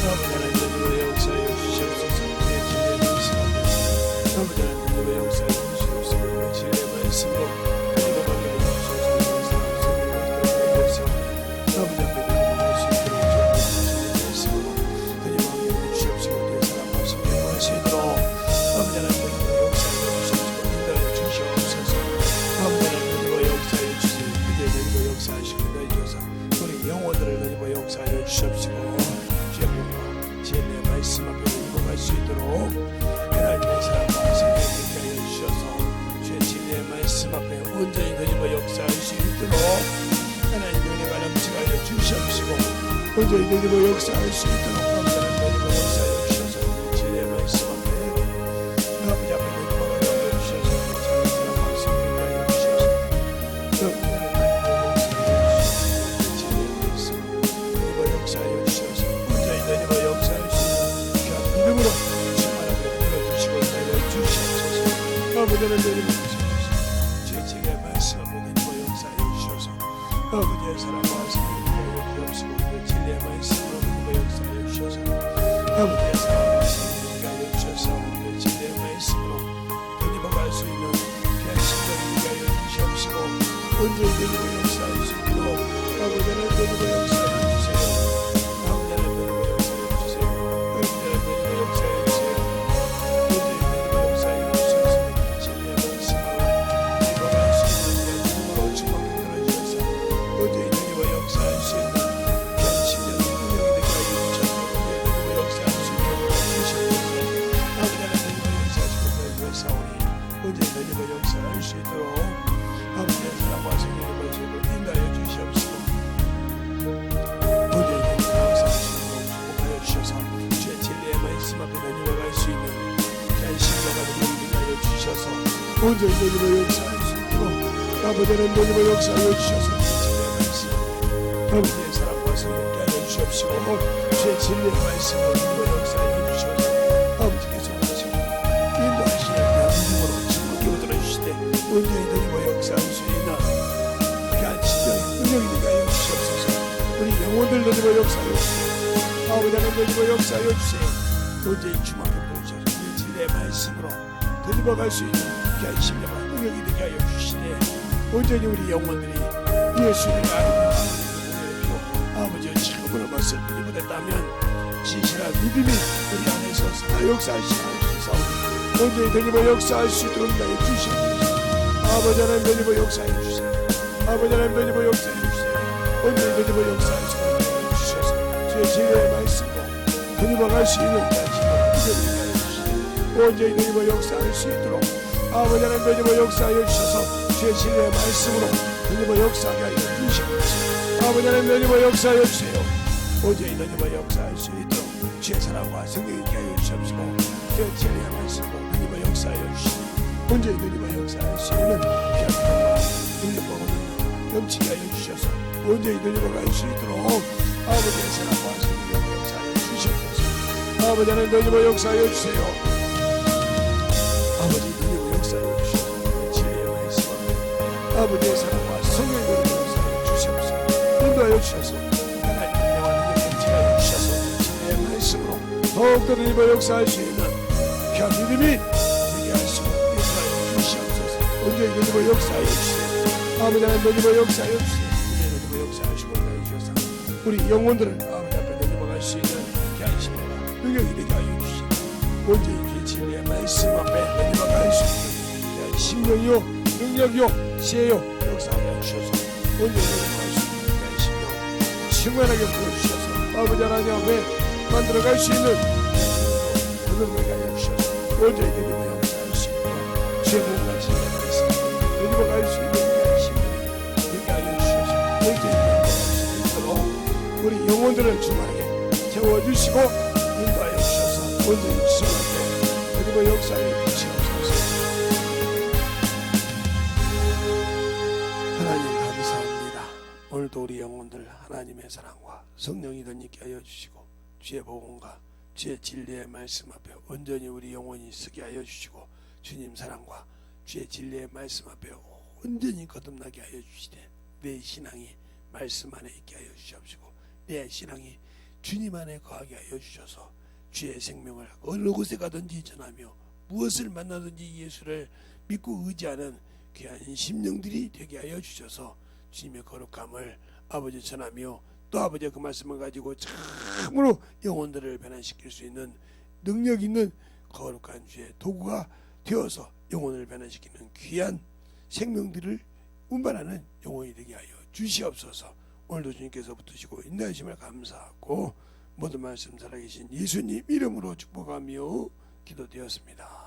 아버지 하나님 역사하여 주시옵소서. 주의 진리의 말씀으로 아버지 하나님 역사하여 주시옵소서. 진리의 말씀으로 이거밖에 주시옵소서. 아버지 하나님 할 수 있도록 진리의 말씀으로 드리고 주시옵소서. 내 사랑과 성령과 할 수 있도록 아버지 하나님 역사하여 주시옵소서. 인도하여 주시옵소서. 아버지 하나님 역사하여 주시옵소서. 그대 역사하시고 인도하셔서 우리 영혼들을 드리고 역사하여 주시옵시고 주의 몸과 진리의 말씀 앞에 입어갈 수 있도록 하나님의 사랑과 성령을 있게 하여 주셔서 주의 진리의 말씀 앞에 온전히 드리고 역사할 수 있도록 하나님의 은혜가 넘치게 주시옵시고 온전히 드리고 역사할 수 있도록 감사를 드리고 역사하여 주셔서 진리의 말씀 앞에 아버지 앞에 드리고 역사하여 주셔서 진리의 사랑과 성령을 하여 주셔서 역사하여 주셔서 온전히 드리고 역사할 수 있는 귀한 믿음으로 충만하게 눌러주시고 내려주시옵소서. 아버지를 내리고 주시옵소서. 주의 진리의 말씀 앞에 드리고 역사하여 주셔서 아버지의 사랑과 성령을 주옵시고 그 진리의 말씀으로 드리고 역사하여 주셔서 아버지의 사랑과 성령을 하여 주셔서 그 진리의 말씀으로 드리고 갈 수 있는 귀한 신령을 하여 주시옵시고 온전히 드리고 역사할 수 있도록 아버지를 드리고 역사하여 주세요. 역사할 수 있도록 아버지의 사랑과 성령의 말씀으로 인도하여 주시옵시고 온전히 역사할 수 있도록 축복하여 주셔서 주의 진리의 말씀 앞에 내려갈 수 있는 귀한 신령과 능력을 인도하여 주셔서 온전히 내리고 역사할 수 있도록 아버지는 내리고 역사하여 주셔서 주의 진리의 말씀으로 아버지의 사랑과 성령을 하여 주시옵시고 주의 진리의 말씀으로 내리고 역사하여 주셔서 아버지께서 하시고 인도하시는 믿음으로 온전히 드리고 역사할 수 있는 귀한 신령의 능력이 되게 하여 주시옵소서. 우리 영혼들 드리고 역사하여 주세요. 아버지 하나님 드리고 역사하여 주세요. 온전히 주만을 보여주셔서 우리 진리의 말씀으로 드리고 갈 수 있는 귀한 신령과 능력이 되게 하여 주시되 온전히 우리 영혼들이 예수를 알고 아버지의 처음으로 것을 믿음을 진실한 믿음이 우리 안에서 역사하시옵소서. 온전히 드리고 역사할 수 있도록 인도하여 주시옵소서. 아버지 하나님 드리고 역사해 주세요. 아버지 하나님 드리고 역사해 주세요. 온전히 드리고 역사할 수 있도록 주셔서 주의 진리의 말씀으로 드리고 갈 수 있는 인도하여 주시고 온전히 드리고 역사할 수 있도록 아버지 하나님 드리고 역사하여 주셔서 주의 진리의 말씀으로 드리고 역사하게 하여 주시옵소서. 아버지 하나님 드리고 역사하여 주세요. 온전히 드리고 역사할 수 있도록 주의 사랑과 성령이 있게 하여 주시옵시고 주의 진리의 말씀으로 드리고 역사하여 주시고 온전히 드리고 역사할 수 있는 귀한 것과 능력과 권능을 넘치게 하여 주셔서 온전히 드리고 갈 수 있도록 아버지의 사랑과 성령의 역사하여 주시옵소서. 아버지 하나님 드리고 역사하여 주세요. 아버지 드리고 역사하여 주셔서 진리의 말씀 아버지의 사랑과 성령의 역사하여 주시옵소서. 인도하여 주셔서 하나님의 영원한 능력을 하여 주셔서 진리의 말씀으로 더욱더 드리고 역사할 수 있는 귀한 믿음이 되게 하시고 온전히 드리고 역사하여 주세요. 아버지 하나님 드리고 역사하여 주세요. 온전히 드리고 역사하시고 인도하여 주셔서 우리 영혼들을 아버지 앞에 드리고 갈 수 있는 귀한 신령과 능력이 되게 하여 주시고 온전히 진리의 말씀 앞에 드리고 갈 수 있는 귀한 신령이요 능력이요 지혜요 역사하게 하셔서 온전히 드리고 갈 수 있는 귀한 신령 충만하게 부어주셔서 아버지 하나님 앞에 만들어갈 수 있는 능력이 하여 주셔서 온전히 드리고 역사할 수 있도록 주의 몸과 진리의 말씀 드리고 갈 수 있는 귀한 신령 되게 하여 주셔서 온전히 드리고 갈 수 있도록 우리 영혼들을 충만하게 채워주시고 인도하여 주셔서 온전히 충만하게 그리고 역사에 주시옵소서. 하나님 감사합니다. 오늘도 우리 영혼들 하나님의 사랑과 성령이 덧있게 하여 주시고 주의 복음과 주의 진리의 말씀 앞에 온전히 우리 영혼이 서게 하여 주시고 주님 사랑과 주의 진리의 말씀 앞에 온전히 거듭나게 하여 주시되 내 신앙이 말씀 안에 있게 하여 주시옵시고 내 신앙이 주님 안에 거하게 하여 주셔서 주의 생명을 어느 곳에 가든지 전하며 무엇을 만나든지 예수를 믿고 의지하는 귀한 심령들이 되게 하여 주셔서 주님의 거룩함을 아버지 전하며 또 아버지의 그 말씀을 가지고 참으로 영혼들을 변화시킬 수 있는 능력 있는 거룩한 주의 도구가 되어서 영혼을 변화시키는 귀한 생명들을 운반하는 영혼이 되게 하여 주시옵소서. 오늘도 주님께서 붙으시고 인도하심을 감사하고 모든 말씀 살아계신 예수님 이름으로 축복하며 기도되었습니다.